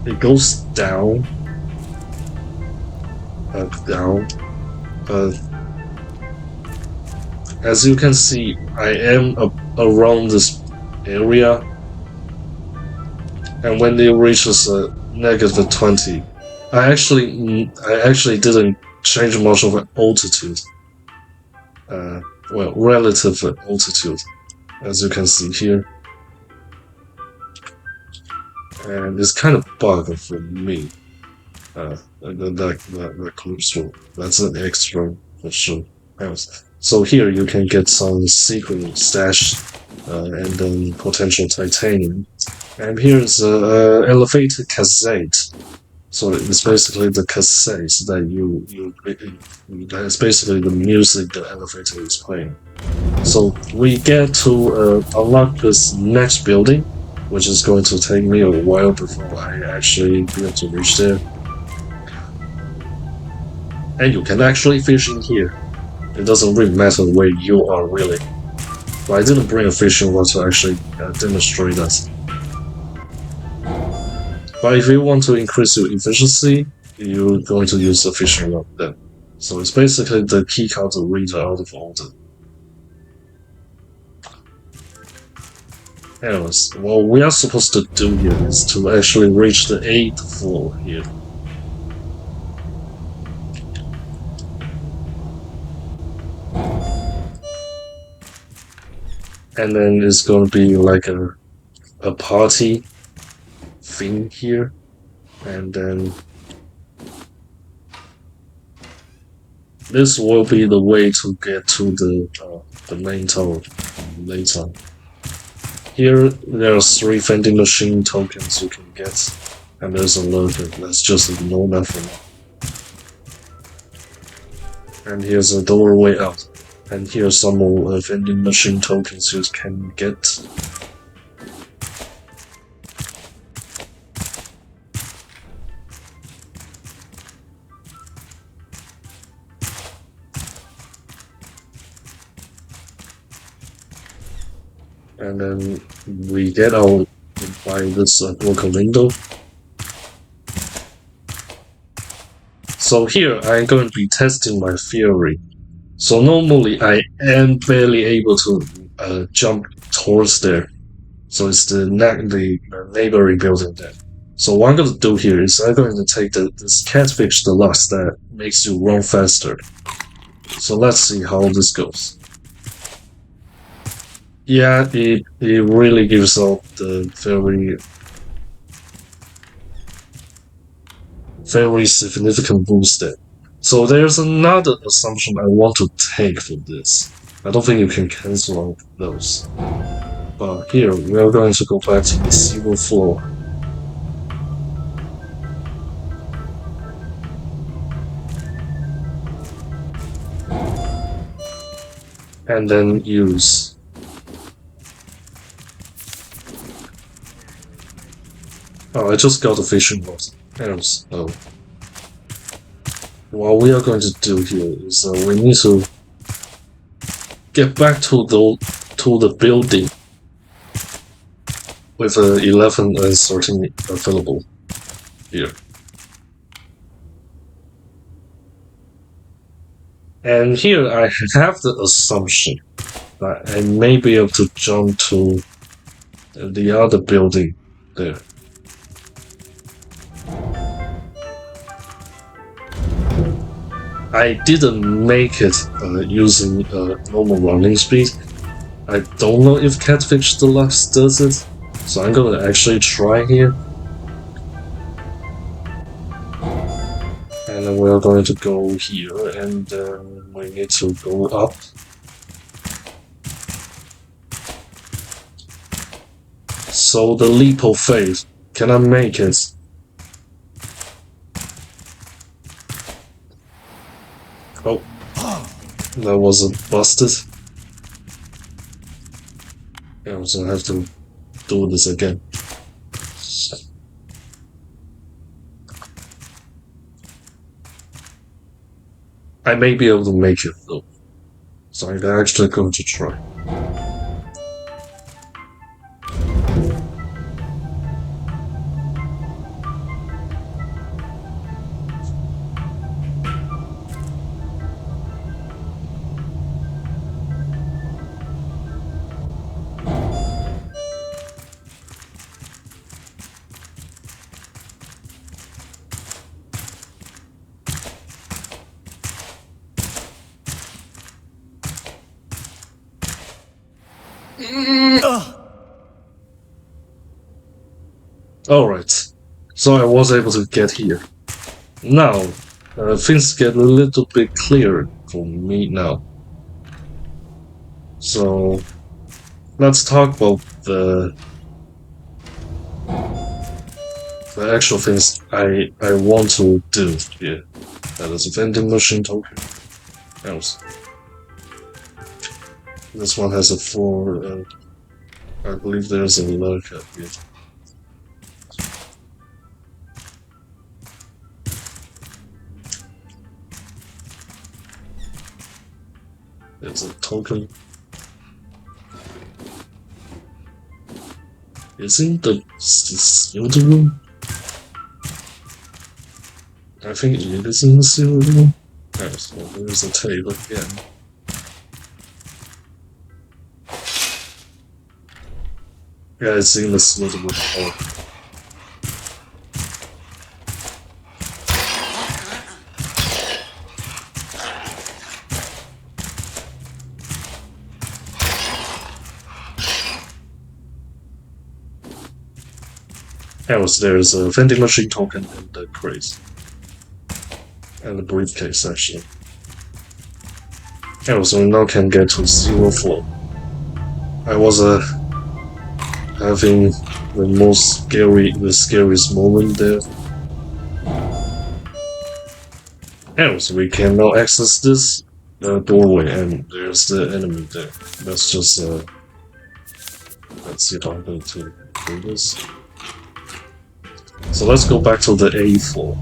It goes down, down. As you can see, I am around this area, and when it reaches -20, I actually didn't change much of an altitude. Well, relative altitude, as you can see here, and it's kind of bug for me. That clips through. That's an extra for sure. So here you can get some secret stash and then potential titanium. And here's an elevator cassette. So it's basically the cassette that that's basically the music the elevator is playing. So we get to unlock this next building, which is going to take me a while before I actually be able to reach there. And you can actually fish in here. It doesn't really matter where you are, really. But I didn't bring a fishing rod to actually demonstrate that. But if you want to increase your efficiency, you're going to use a fishing rod then. So it's basically the keycard reader out of order. Anyways, what we are supposed to do here is to actually reach the 8th floor here. And then it's going to be like a party thing here, and then this will be the way to get to the main tower later. Here there are 3 vending machine tokens you can get, and there's a lurker. Let's just ignore that for now. And here's a doorway out. And here's some more vending machine tokens you can get. And then we get out by this local window. So here I'm going to be testing my theory. So normally I am barely able to jump towards there. So it's the neighboring building there. So what I'm going to do here is I'm going to take this Catfish deluxe that makes you run faster. So let's see how this goes. Yeah, it really gives off the very very significant boost there. So there's another assumption I want to take for this. I don't think you can cancel out those. But here, we are going to go back to the 0 floor. And then use. Oh, I just got a fishing rod. Else, no. What we are going to do here is we need to get back to the building with 11 and 13 available here. And here I have the assumption that I may be able to jump to the other building there. I didn't make it using normal running speed. I don't know if Catfish Deluxe does it, so I'm gonna actually try here. And then we're going to go here, and we need to go up. So the leap of faith, can I make it? Oh, that wasn't busted. Yeah, so I have to do this again. I may be able to make it though, so I'm actually going to try. Alright, so I was able to get here. Now, things get a little bit clearer for me now. So, let's talk about the actual things I want to do here. That is a vending machine token. Else. This one has a 4, I believe there's a lurker here. There's a token. Isn't the sealed room? I think it is in the sealed room. Oh, so there's a table again. Yeah, it's in the sealed room. Oh. Else, there's a vending machine token and the crate. And the briefcase, actually. Else, we now can get to 0 floor. I was having the scariest moment there. Else, we can now access this doorway, and there's the enemy there. Let's just let's see if I'm going to do this. So let's go back to the A floor.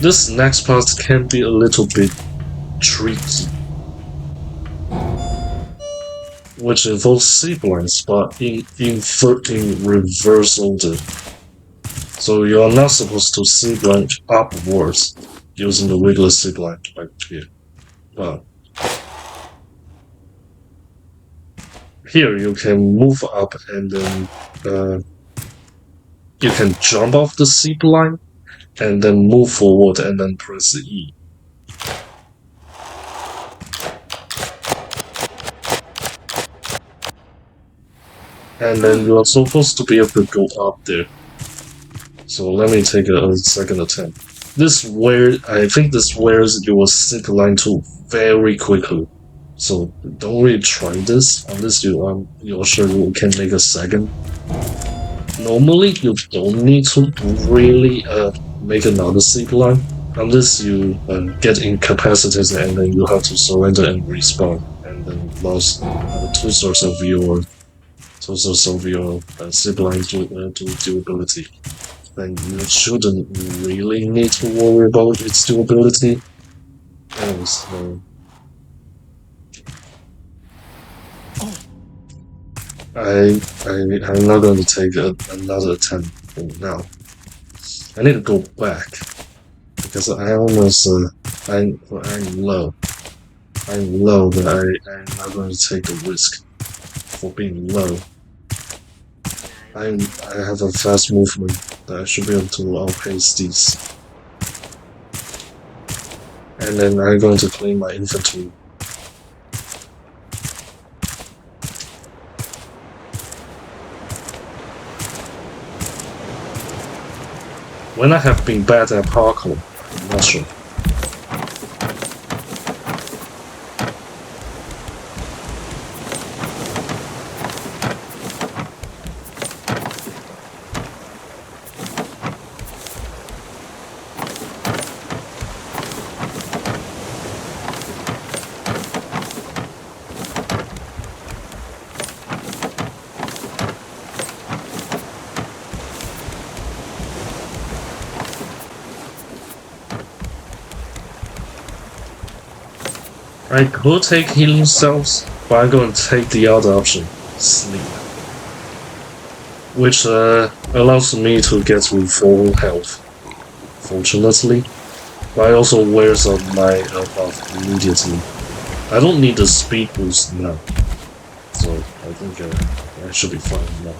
This next part can be a little bit tricky, which involves ziplines, but in reverse order. So you are not supposed to zipline upwards using the regular zipline like here. But here you can move up and then you can jump off the zipline and then move forward and then press E. And then you are supposed to be able to go up there. So let me take a second attempt. I think this wears your zipline tool very quickly. So don't really try this unless you're sure you can make a second. Normally you don't need to really make another zipline unless you get incapacitated and then you have to surrender and respawn and then lost two-thirds of your zipline to durability. Then you shouldn't really need to worry about its durability. Anyways, I'm not going to take another attempt for now. I need to go back because I almost I'm low. I'm low, but I'm not going to take the risk for being low. I have a fast movement that I should be able to outpace these. And then I'm going to clean my inventory. When I have been bad at parkour, I'm not sure. I could take healing cells, but I'm going to take the other option, sleep. Which allows me to get to full health, fortunately. But it also wears out my buff immediately. I don't need the speed boost now, so I think I should be fine now.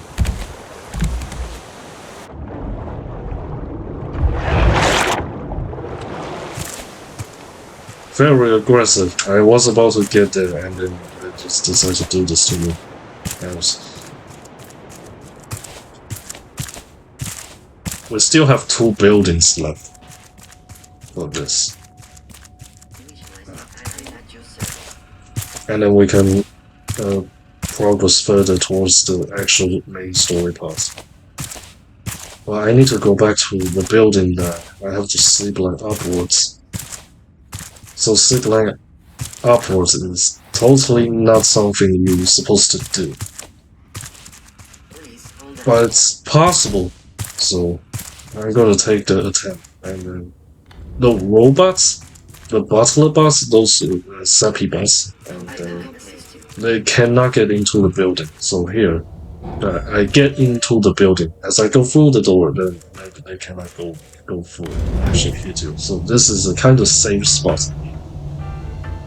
Very aggressive. I was about to get there and then they just decided to do this to me. We still have 2 buildings left for this. And then we can progress further towards the actual main story part. Well, I need to go back to the building that I have to zipline upwards. So zipline upwards is totally not something you're supposed to do. But it's possible, so I'm gonna take the attempt. And then the robots, the Butler bots, those sappy bots, and they cannot get into the building. So here, I get into the building. As I go through the door, then they cannot go through and actually hit you. So this is a kind of safe spot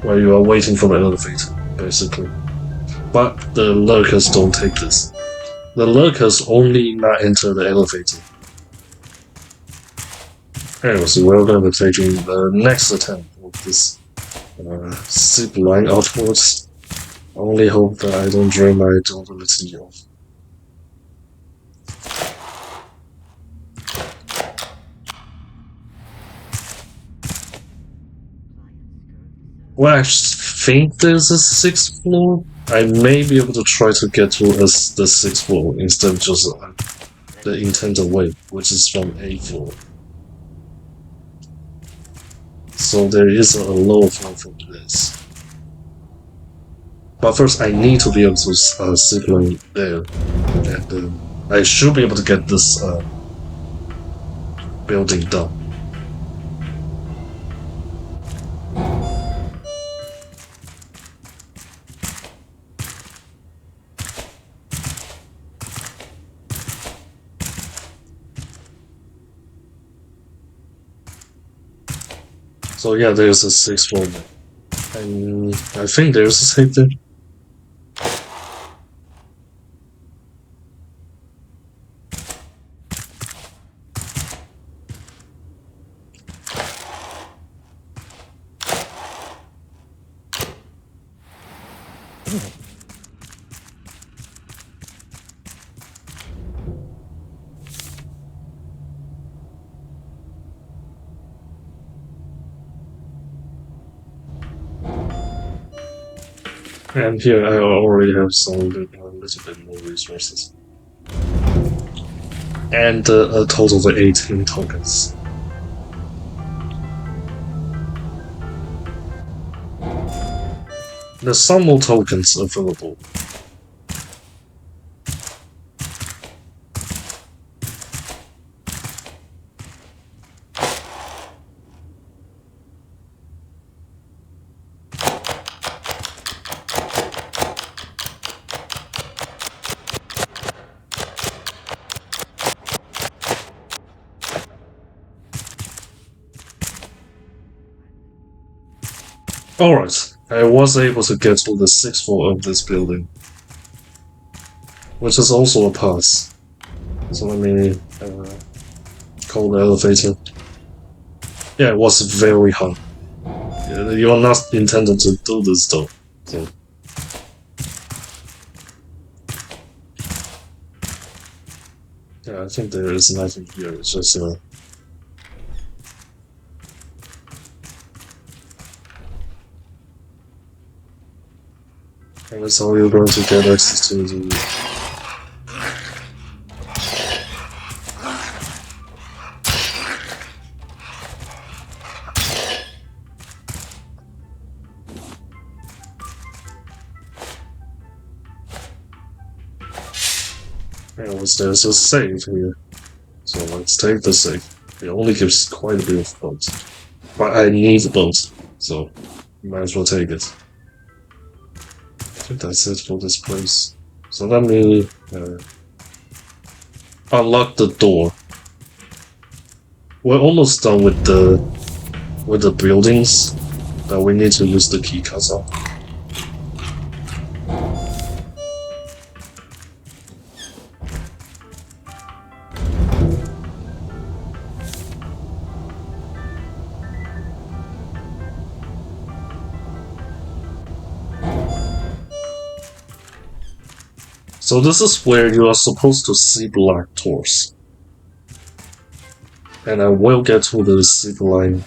where you are waiting for the elevator, basically. But the lurkers don't take this. The lurkers only not enter the elevator. Anyway, so we're going to be taking the next attempt of this zipline outwards. I only hope that I don't drain my durability off. Well, I think there's a 6th floor. I may be able to try to get to the 6th floor instead of just the intended way, which is from 8th floor. So there is a lower floor for this. But first, I need to be able to zipline there, and I should be able to get this building done. So yeah, there's a 6th floor there. And I think there's a safe there. And here I already have some little bit more resources. And a total of 18 tokens. There's some more tokens available. Alright, I was able to get to the 6th floor of this building, which is also a pass. So let me call the elevator. Yeah, it was very hard. You are not intended to do this though. So. Yeah, I think there is nothing here, it's just and that's how you're going to get access to the... There's a save here. So let's take the save. It only gives quite a bit of bones. But I need bones, so might as well take it. I think that's it for this place. So let me unlock the door. We're almost done with the buildings. Now we need to use the key cards on. So this is where you are supposed to see black doors. And I will get to the Zipline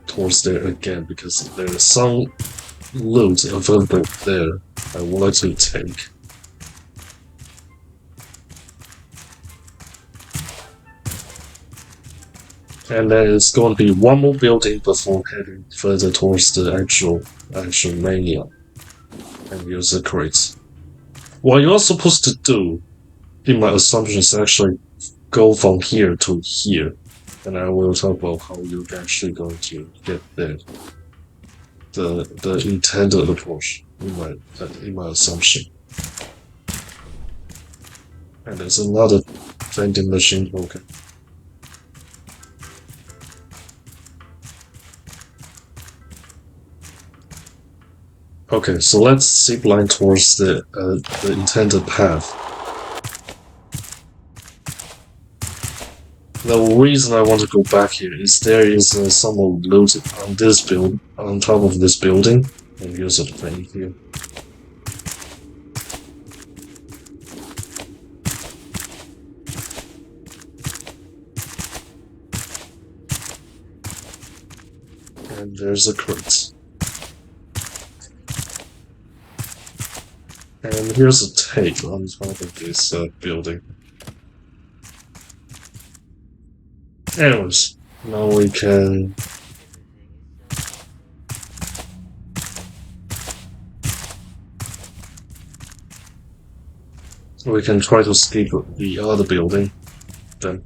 towards there again because there is some loot available there I would like to take. And then it's going to be one more building before heading further towards the actual mania and use the crates. What you're supposed to do, in my assumption, is actually go from here to here. And I will talk about how you're actually going to get there. The intended approach, in my assumption. And there's another vending machine token. Okay, so let's zipline towards the intended path. The reason I want to go back here is there is some loot on this build, on top of this building, and here's a thing here. And there's a crate. And here's a tape on top of this building. Anyways, now we can... we can try to skip the other building, then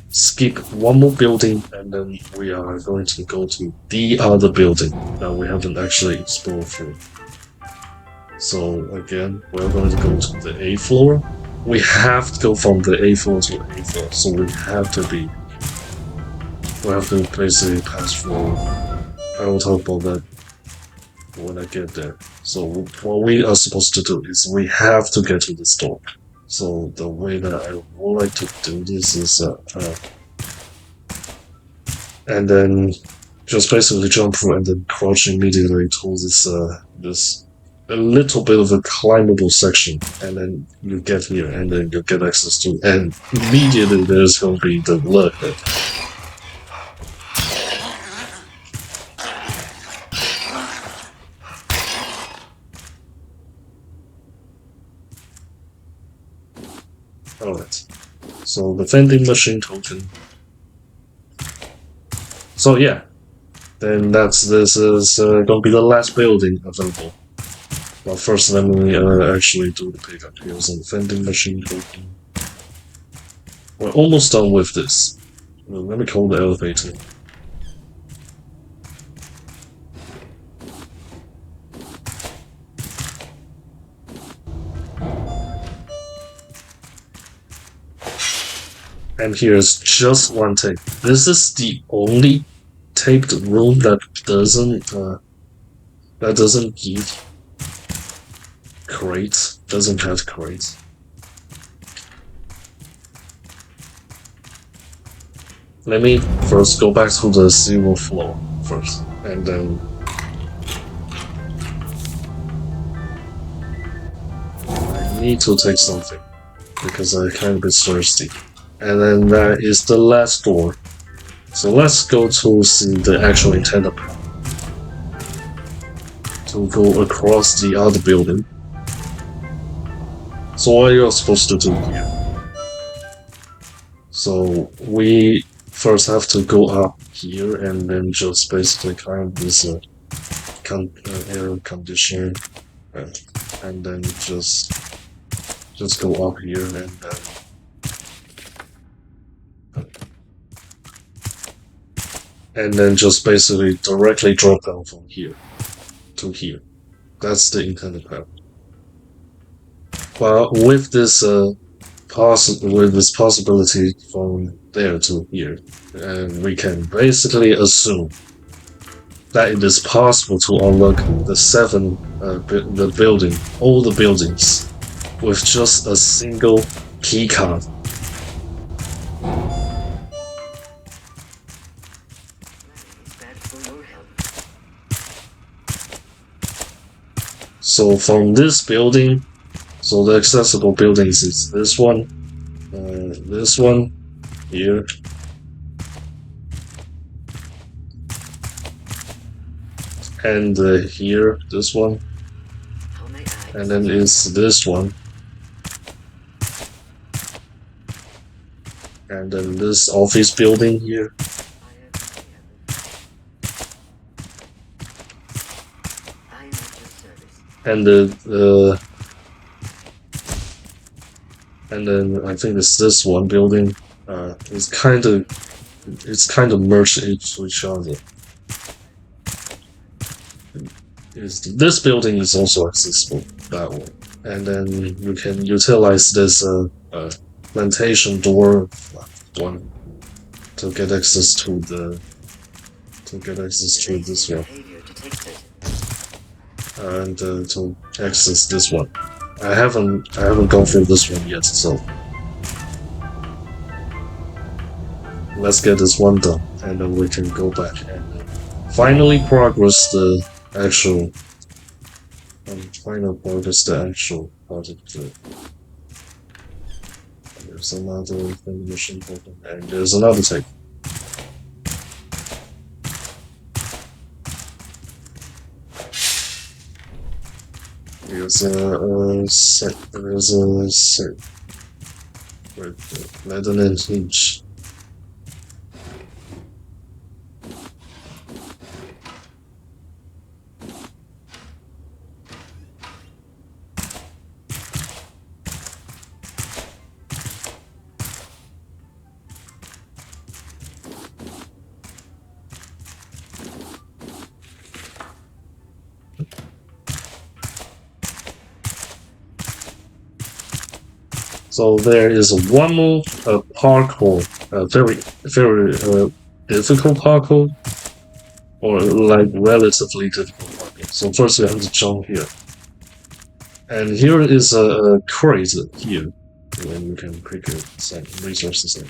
skip one more building, and then we are going to go to the other building that we haven't actually explored through. So again, we're going to go to the A floor. We have to go from the A floor to the A floor, so we have to basically pass through. I will talk about that when I get there. So what we are supposed to do is we have to get to this door. So the way that I would like to do this is and then just basically jump through and then crouch immediately towards this a little bit of a climbable section, and then you get here, and then you get access to, and immediately there's going to be the lurker. Alright. So the vending machine token. So yeah. Then this is gonna be the last building available. But first let me actually do the pickup. Here's a vending machine token. We're almost done with this. Well, let me call the elevator. And here's just one tape. This is the only taped room that doesn't give crates, doesn't have crates. Let me first go back to the 0th floor first, and then I need to take something because I'm kind of a bit thirsty. And then that is the last door. So let's go to see the actual intended path. To go across the other building. So what are you supposed to do here? So we first have to go up here and then just basically climb this air conditioner and then just go up here and then just basically directly drop down from here to here. That's the intended path. But with this possibility from there to here, and we can basically assume that it is possible to unlock all the buildings, with just a single keycard. So from this building, so the accessible buildings is this one here, and here, this one, and then is this one, and then this office building here. And and then I think it's this one building. It's kind of merged into each other. This building is also accessible that way, and then you can utilize this plantation door one to get access to this one. And to access this one. I haven't gone through this one yet, so let's get this one done, and then we can go back and finally progress the actual part of the. There's another thing mission open, and there's another tape. There's a set with leather and hinge. So there is one more parkour, very difficult parkour, or like relatively difficult parkour. So first we have to jump here, and here is a crate here, and you can pick some resources in.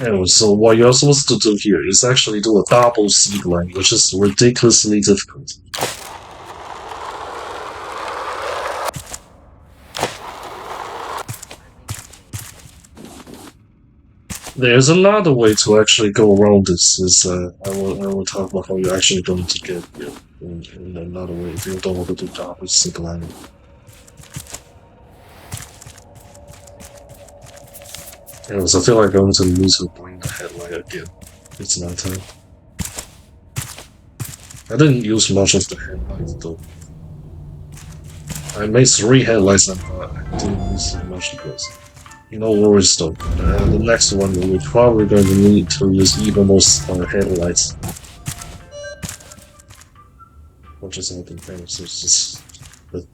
Anyway, so what you're supposed to do here is actually do a double Zipline, which is ridiculously difficult. There's another way to actually go around this. I will talk about how you're actually going to get here in another way if you don't want to do double Zipline. Anyways, I feel like I'm going to need to bring the headlight again. It's night time. I didn't use much of the headlights though. I made 3 headlights and I didn't use much of those. No worries though. The next one we're probably going to need to use even more headlights. What just happened there? So it's just the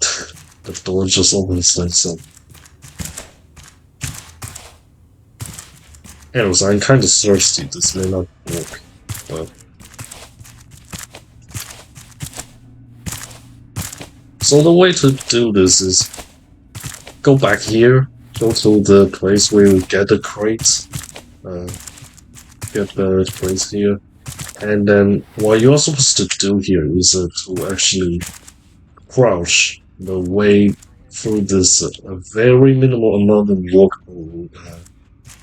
door just opens by itself. Anyways, I'm kind of thirsty. This may not work, but so the way to do this is go back here, go to the place where you get the crates, get the crates here, and then what you're supposed to do here is to actually crouch the way through this very minimal amount of walkable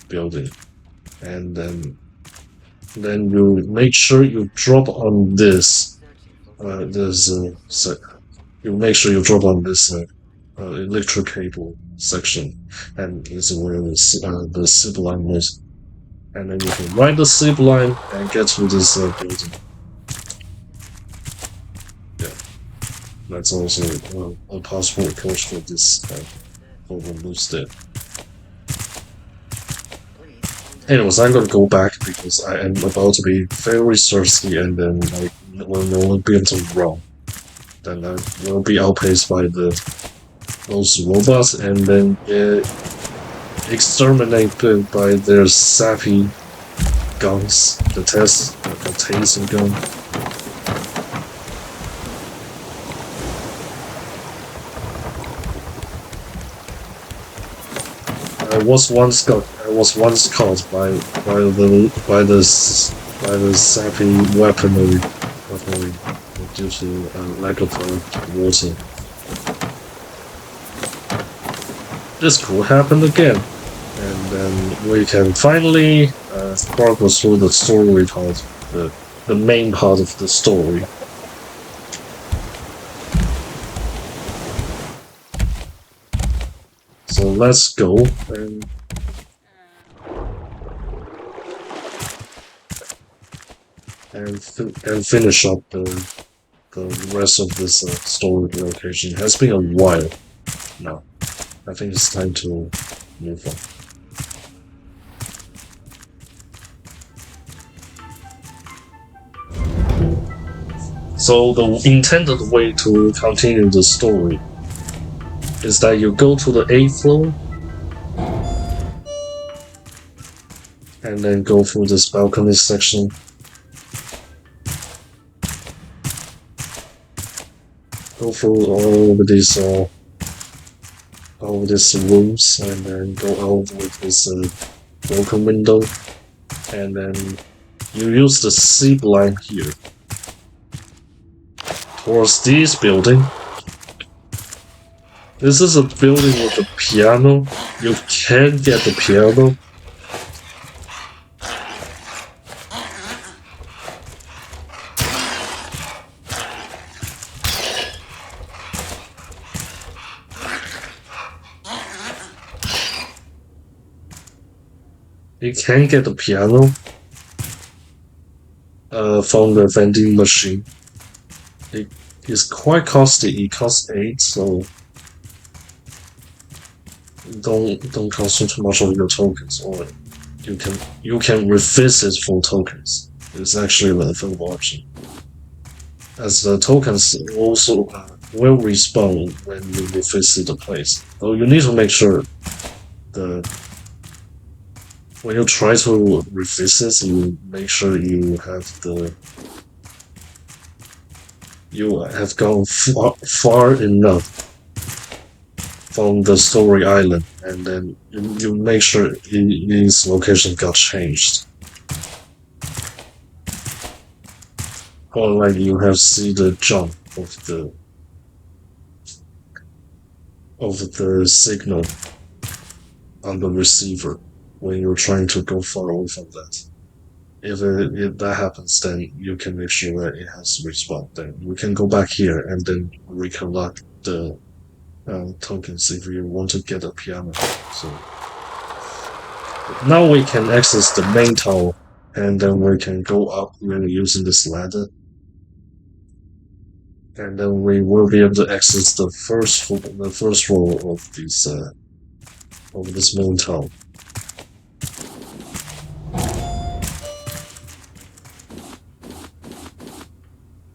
building, and then you make sure you drop on this you make sure you drop on this electric cable section, and this is where the Zipline is. And then you can ride the Zipline and get to this building. Yeah, that's also a possible approach for this for the loose there. Anyways, I'm gonna go back because I am about to be very thirsty, and then I will be able to run. Then I will be outpaced by those robots, and then exterminated by their sappy guns, the tasing gun. I was once caught by the sappy weaponry due to lack of water. This could happen again, and then we can finally progress through the story part, the main part of the story. So let's go and finish up the rest of this story location. It has been a while now. I think it's time to move on. So the intended way to continue the story is that you go to the 8th floor and then go through this balcony section. Go through all of these rooms, and then go out with this broken window, and then you use the Zipline here towards this building. This is a building with a piano. You can get the piano. You can get the piano from the vending machine. It is quite costly. It costs 8, so don't consume too much of your tokens, or you can revisit for tokens. It's actually a available option, as the tokens also will respawn when you revisit the place. So you need to make sure when you try to revisit, you make sure you have gone far enough from the story island, and then you make sure its location got changed. Or like you have seen the jump of the signal on the receiver when you're trying to go far away from that. If that happens, then you can make sure that it has respawned. Then we can go back here and then recollect the tokens if you want to get a piano. So Now we can access the main tower, and then we can go up really using this ladder. And then we will be able to access the first floor of this main tower.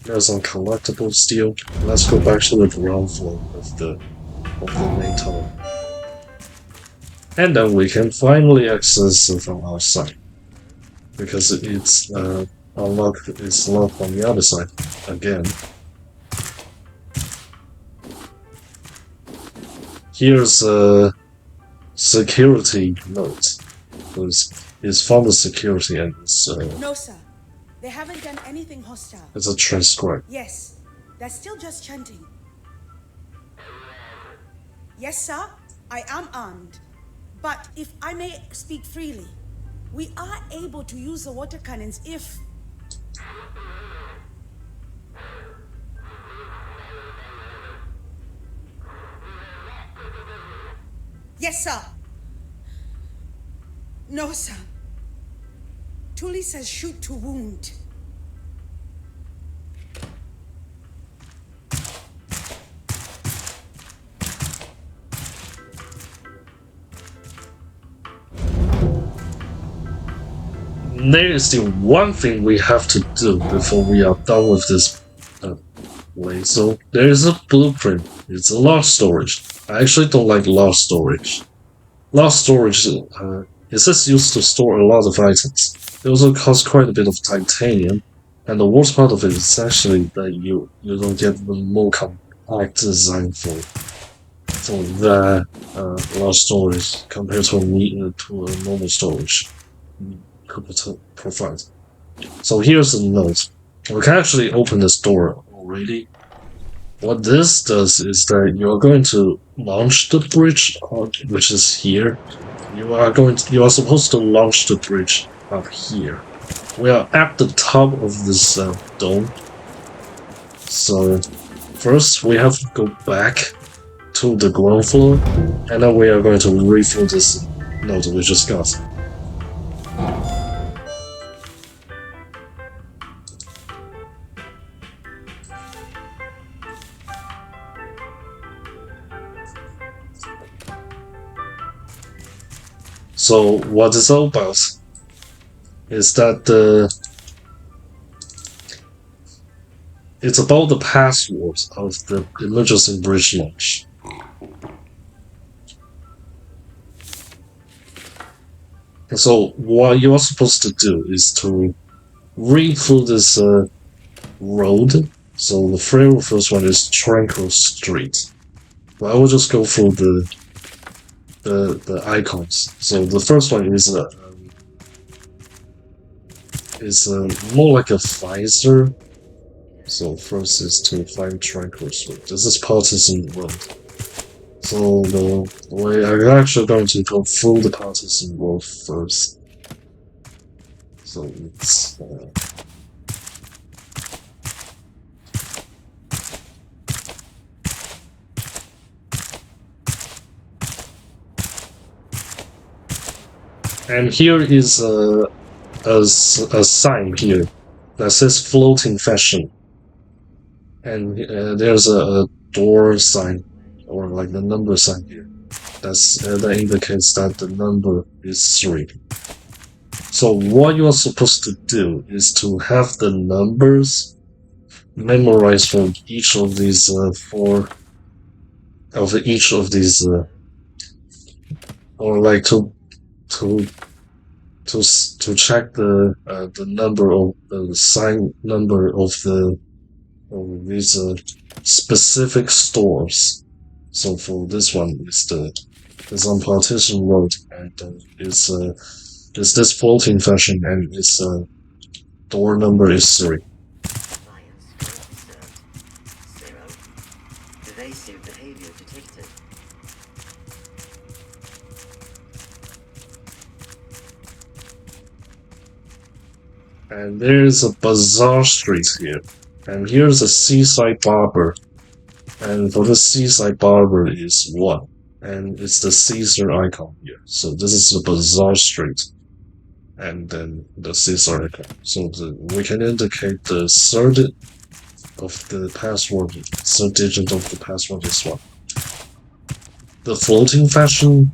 There's some collectibles still. Let's go back to the ground floor of the main tower. And then we can finally access it from outside. Because it's locked on the other side again. Here's a security note. It's from the security and it's
No, sir. They haven't done anything hostile.
it's a transcribe.
Yes, they're still just chanting. Yes, sir, I am armed. But if I may speak freely, we are able to use the water cannons if... Yes, sir. No, sir. Tuli says shoot to wound.
There is still one thing we have to do before we are done with this way. So there is a blueprint. It's a large storage. I actually don't like large storage. Large storage is just used to store a lot of items. It also costs quite a bit of titanium, and the worst part of it is actually that you don't get the more compact design for the large storage compared to a normal storage could provide. So here's the note. We can actually open this door already. What this does is that you're going to launch the bridge, which is here. You are supposed to launch the bridge up here. We are at the top of this dome. So first we have to go back to the ground floor, and then we are going to refill this note we just got. So what it's all about is that it's about the password of the emergency bridge launch. And so what you are supposed to do is to read through this road. So the first one is Tranquil Street. But I will just go through the icons. So the first one is more like a visor. So first is to find Tranquil Street. This is Partisan Road. So I'm actually going to go through the Partisan Road first. So it's and here is a sign here that says floating fashion, and there's a door sign or like the number sign here. That indicates that the number is 3. So what you are supposed to do is to have the numbers memorized from each of these or like to check the number of the sign number of these specific stores. So for this one, it's on Plantation Road, and it's this floating fashion, and its door number is 3.
Lions currently served. 0. Evasive behavior detected.
And there's a bazaar street here, and here's a seaside barber, and for the seaside barber is 1. and it's the Caesar icon here. So this is the Bazaar Street, and then the Caesar icon. So we can indicate the third of the password, third digit of the password is one. The floating fashion,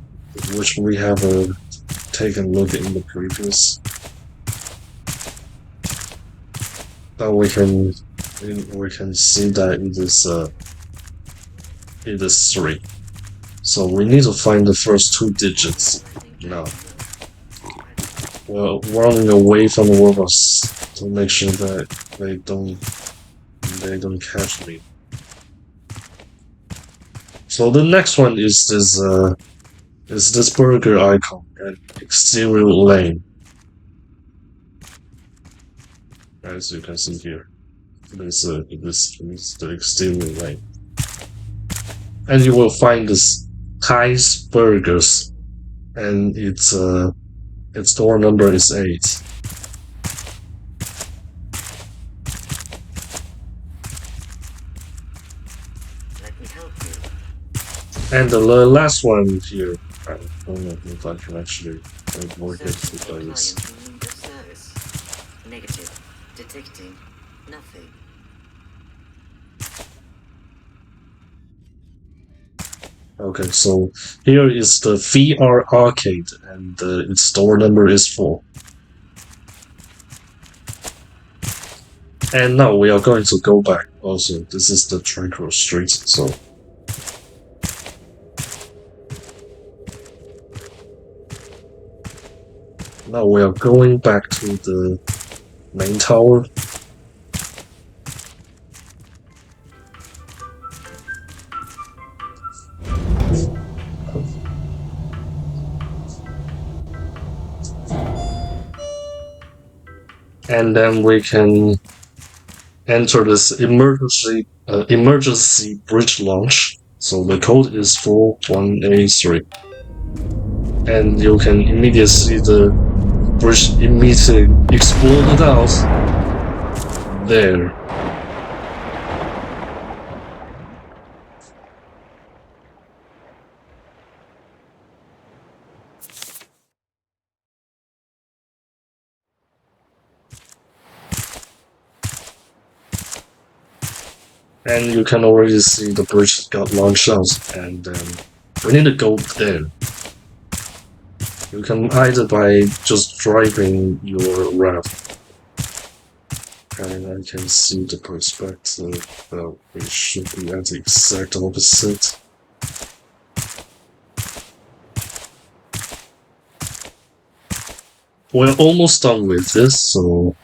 which we have taken a look in the previous, now we can see that it is 3. So we need to find the first 2 digits now. We're running away from the robots to make sure that they don't catch me. So the next one is this burger icon at exterior lane. As you can see here, this is the exterior lane, and you will find this Thai's Burgers, and its door number is 8.
Let me help you.
And the last one here, I don't know if I can actually work it
Searching for
by
a
this.
client in need of service. Negative. Detecting nothing.
Okay, so here is the VR arcade, and its door number is 4. And now we are going to go back. Also, this is the Tranquil Street, so now we are going back to the main tower. And then we can enter this emergency bridge launch. So the code is 41A3. And you can immediately see the bridge immediately exploded out there. And you can already see the bridge got launched out, and we need to go there. You can either by just driving your RAFT, and I can see the perspective that we should be at the exact opposite. We're almost done with this, so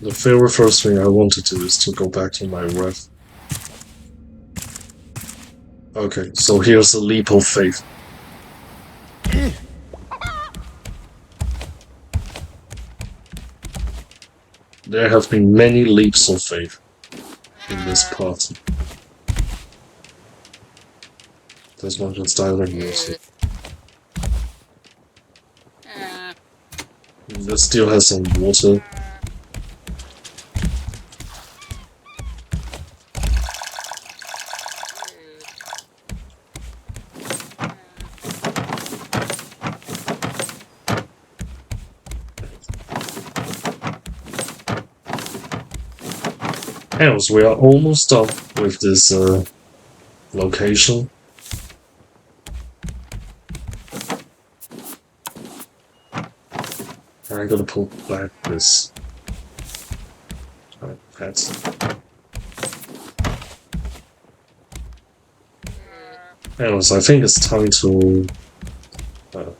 the very first thing I want to do is to go back to my RAFT. Okay, so here's a leap of faith. There have been many leaps of faith in this part. This one just died here. This still has some water. Anyways, we are almost done with this location. I'm gonna pull back this pet. Anyways, I think it's time to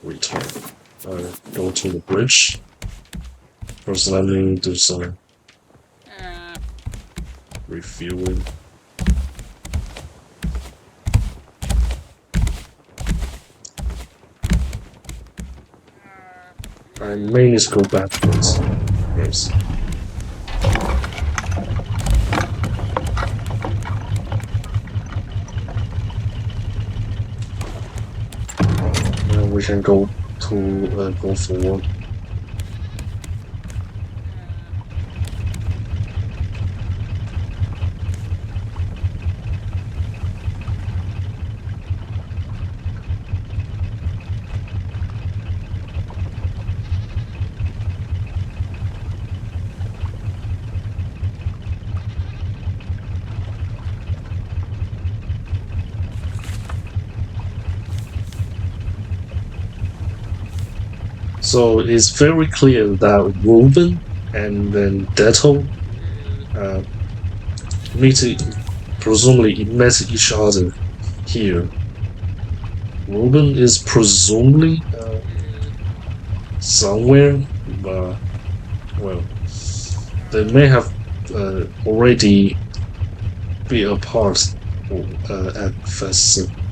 return. Go to the bridge. First, let me do some refueling. I may need to go backwards. Yes. Now we can go forward. So it's very clear that Ruben and then Detto presumably met each other here. Ruben is presumably somewhere, but well, they may have already been apart at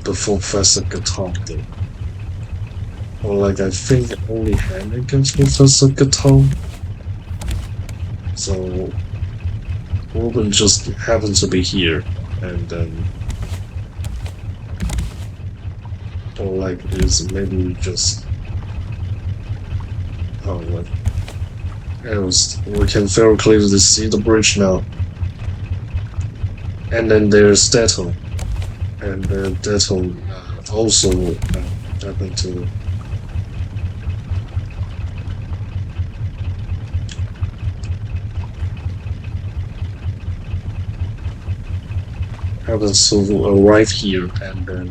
before Professor Gatom did. Or like I think only Hannah against Professor Gatom. So Ruben just happened to be here, and then or like is maybe just oh like else we can very clearly see the bridge now. And then there's Detto, and Detto also happened to arrive here, and then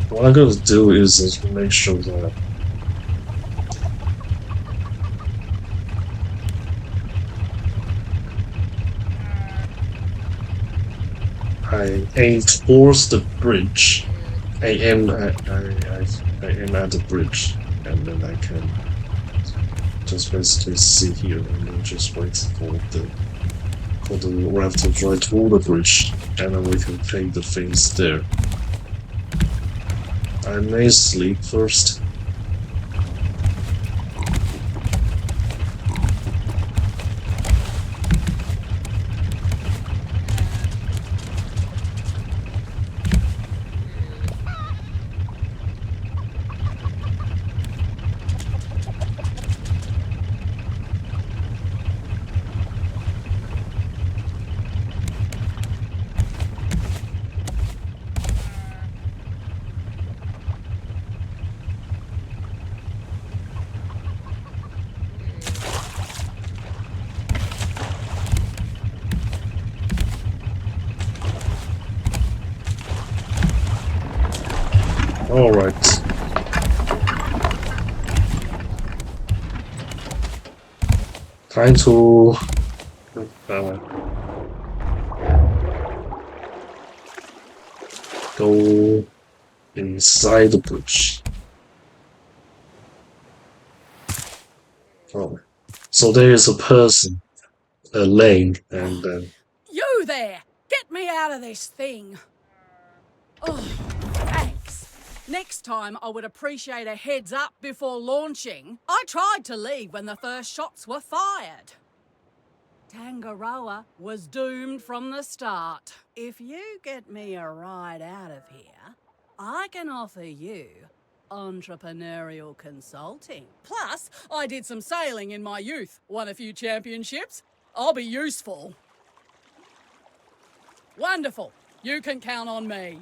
what I'm gonna do is just make sure that I aim towards the bridge. I aim at the bridge, and then I can just basically sit here and then just wait for the raft to drive toward the bridge, and then we can take the things there. I may sleep first. All right. Trying to go inside the bridge. Oh, so there is a person, a lane, and
You there! Get me out of this thing! Oh, thanks. Next time I would appreciate a heads up before launching. I tried to leave when the first shots were fired. Tangaroa was doomed from the start. If you get me a ride out of here, I can offer you entrepreneurial consulting. Plus, I did some sailing in my youth, won a few championships. I'll be useful. Wonderful. You can count on me.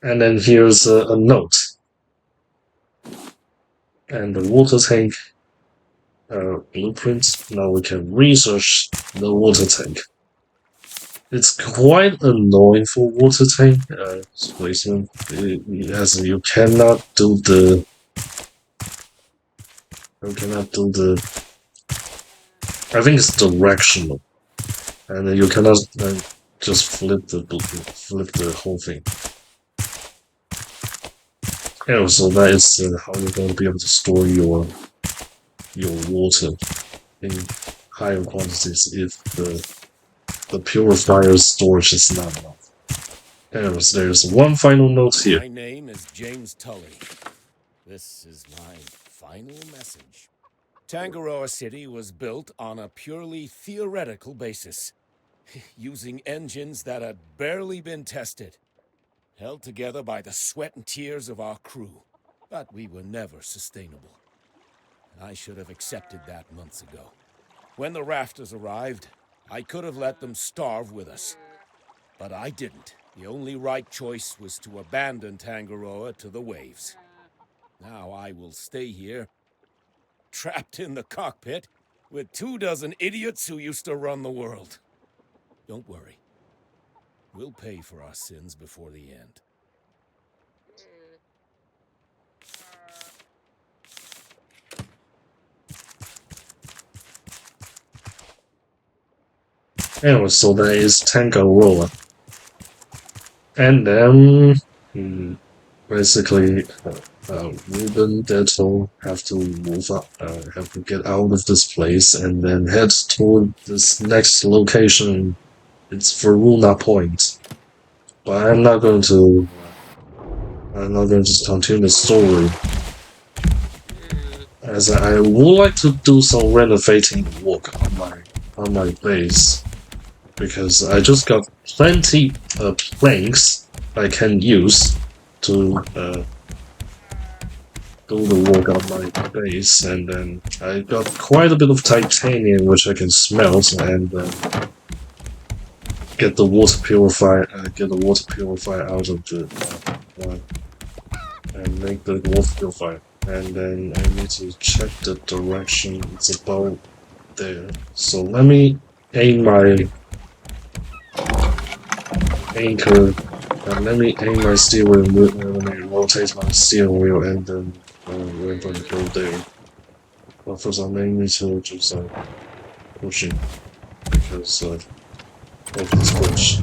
and then here's a note and the water tank blueprint. Now we can research the water tank. It's quite annoying for water tank placement, as you cannot do the I think it's directional, and you cannot just flip the whole thing. Yeah, so that is how you're going to be able to store your water in higher quantities if the purifier storage is not enough. Anyways, there's one final note here.
My name is James Tully. This is my final message. Tangaroa City was built on a purely theoretical basis, using engines that had barely been tested, held together by the sweat and tears of our crew. But we were never sustainable. I should have accepted that months ago. When the rafters arrived, I could have let them starve with us. But I didn't. The only right choice was to abandon Tangaroa to the waves. Now I will stay here, trapped in the cockpit, with 24 idiots who used to run the world. Don't worry. We'll pay for our sins before the end.
Anyway, so that is Tangaroa. And then, basically, Ruben, Deto have to move up, have to get out of this place and then head toward this next location. It's Varuna Point. But I'm not going to continue the story, as I would like to do some renovating work on my base, because I just got plenty of planks I can use to do the work on my base, and then I got quite a bit of titanium which I can smelt and get the water purifier out of the and make the water purifier. And then I need to check the direction. It's about there. So let me aim my anchor, and let me aim my steering wheel, let me rotate my steering wheel, and then we're going to go there. But first I may need to do some pushing, because of this push.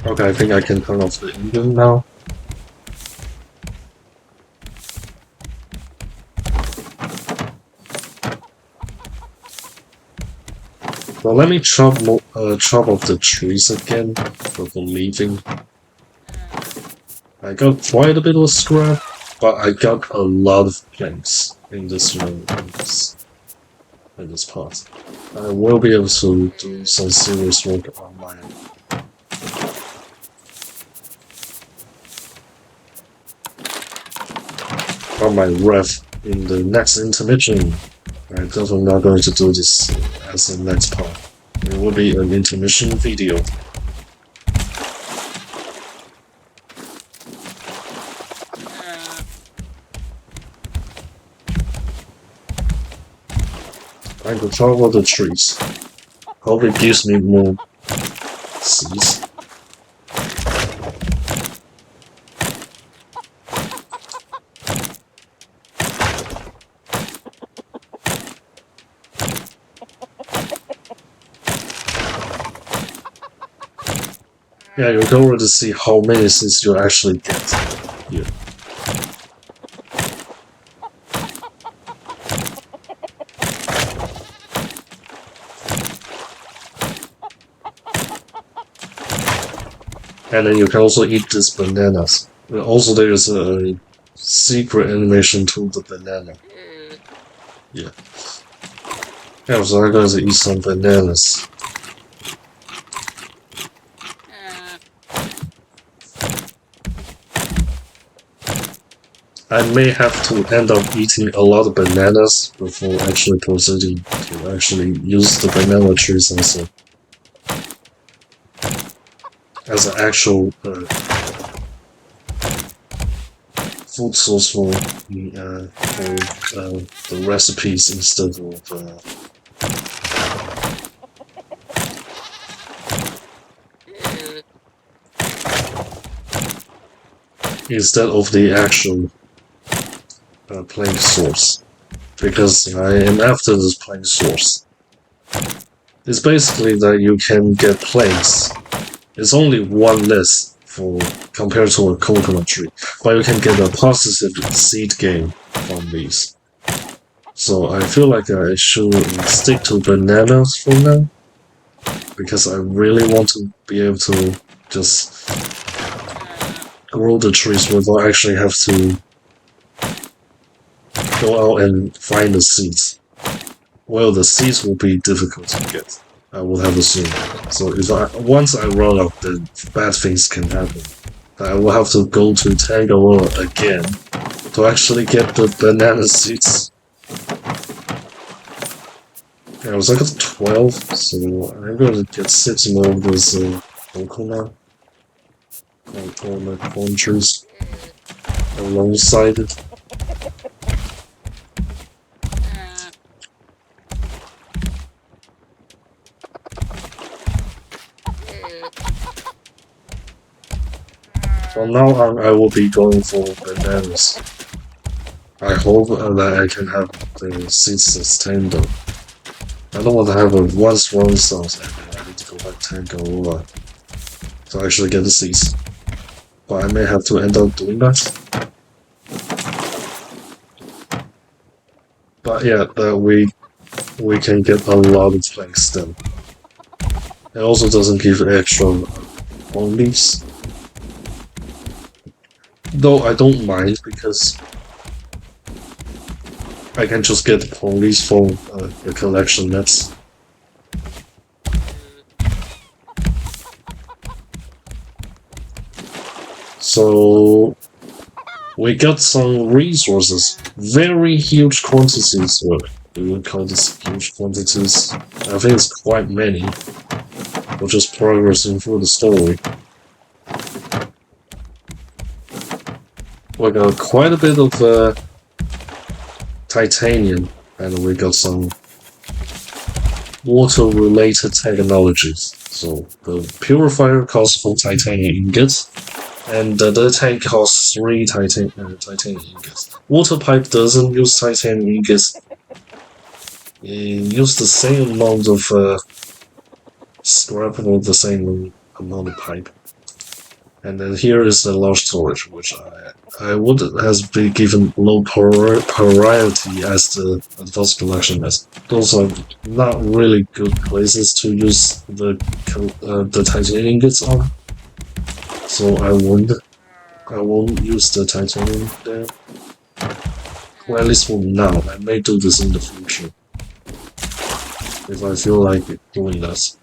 Okay, I think I can turn off the engine now. Well, let me chop off the trees again before leaving. I got quite a bit of scrap, but I got a lot of planks in this room, in this part. I will be able to do some serious work on my RAFT in the next intermission. I'm definitely not going to do this as the next part. It will be an intermission video. I can chop all the trees. Hope it gives me more seeds. Yeah, you can already see how many seeds you actually get here. And then you can also eat these bananas. Also, there is a secret animation to the banana. Yeah. Yeah, so I'm going to eat some bananas. I may have to end up eating a lot of bananas before actually proceeding to actually use the banana trees as an actual food source for the recipes instead of the actual plank source, because I am after this plank source. It's basically that you can get planks. It's only one less compared to a coconut tree, but you can get a positive seed gain from these. So I feel like I should stick to bananas for now. because I really want to be able to just grow the trees without actually have to go out and find the seeds. Well, the seeds will be difficult to get, I would have assumed. So once I run out, then bad things can happen. I will have to go to Tangaroa again to actually get the banana seeds. Yeah, I was like at 12, so I'm gonna get 6 more of those coconut or corn trees alongside it. Well, now I will be going for bananas. I hope that I can have the seeds sustained though. I don't want to have a once run sauce and then I need to go back to Tangaroa to actually get the seeds. But I may have to end up doing that. But yeah, we can get a lot of planks then. It also doesn't give extra palm leaves. Though I don't mind because I can just get the palm leaves from the collection nets. So we got some resources, very huge quantities. Well, we would call this huge quantities. I think it's quite many. We're just progressing through the story. We got quite a bit of titanium, and we got some water-related technologies. So the purifier costs 4 titanium ingots, and the tank costs 3 titanium ingots. Water pipe doesn't use titanium ingots. It uses the same amount of scrap or the same amount of pipe. And then here is the large storage, which I would has been given low priority as the advanced collection, as those are not really good places to use the titanium ingots on. So I won't use the titanium there. Well, at least for now. I may do this in the future if I feel like doing that.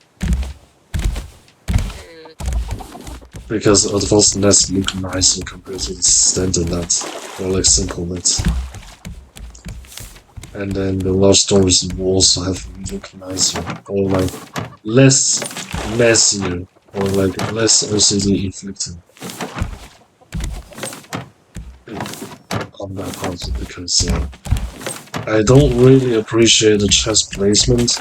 Because advanced nets look nicer compared to the standard nets, or like simple nets. And then the large storage will also have to look nicer, or like less messier, or like less OCD inflicting on that part, because I don't really appreciate the chest placement.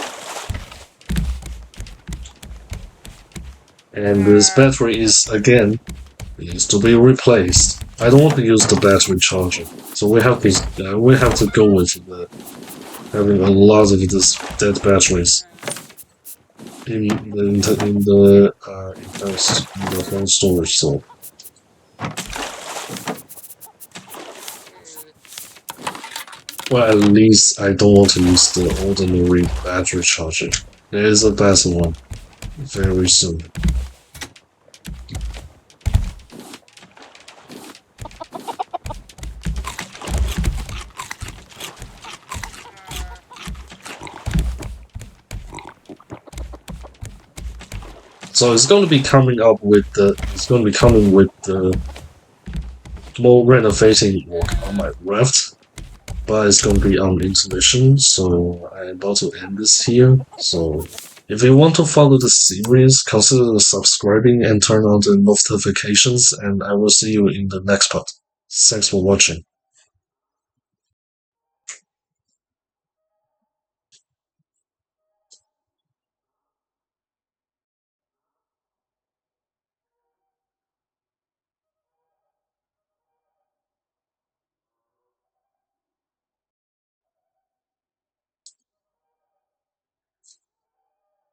And this battery is, again, needs to be replaced. I don't want to use the battery charger, so we have to go with having a lot of these dead batteries in the whole storage. So well, at least I don't want to use the ordinary battery charger. There is a better one very soon. So it's going to be coming with the more renovating work on my RAFT, but it's going to be on intermission, so I'm about to end this here. So if you want to follow the series, consider subscribing and turn on the notifications, and I will see you in the next part. Thanks for watching.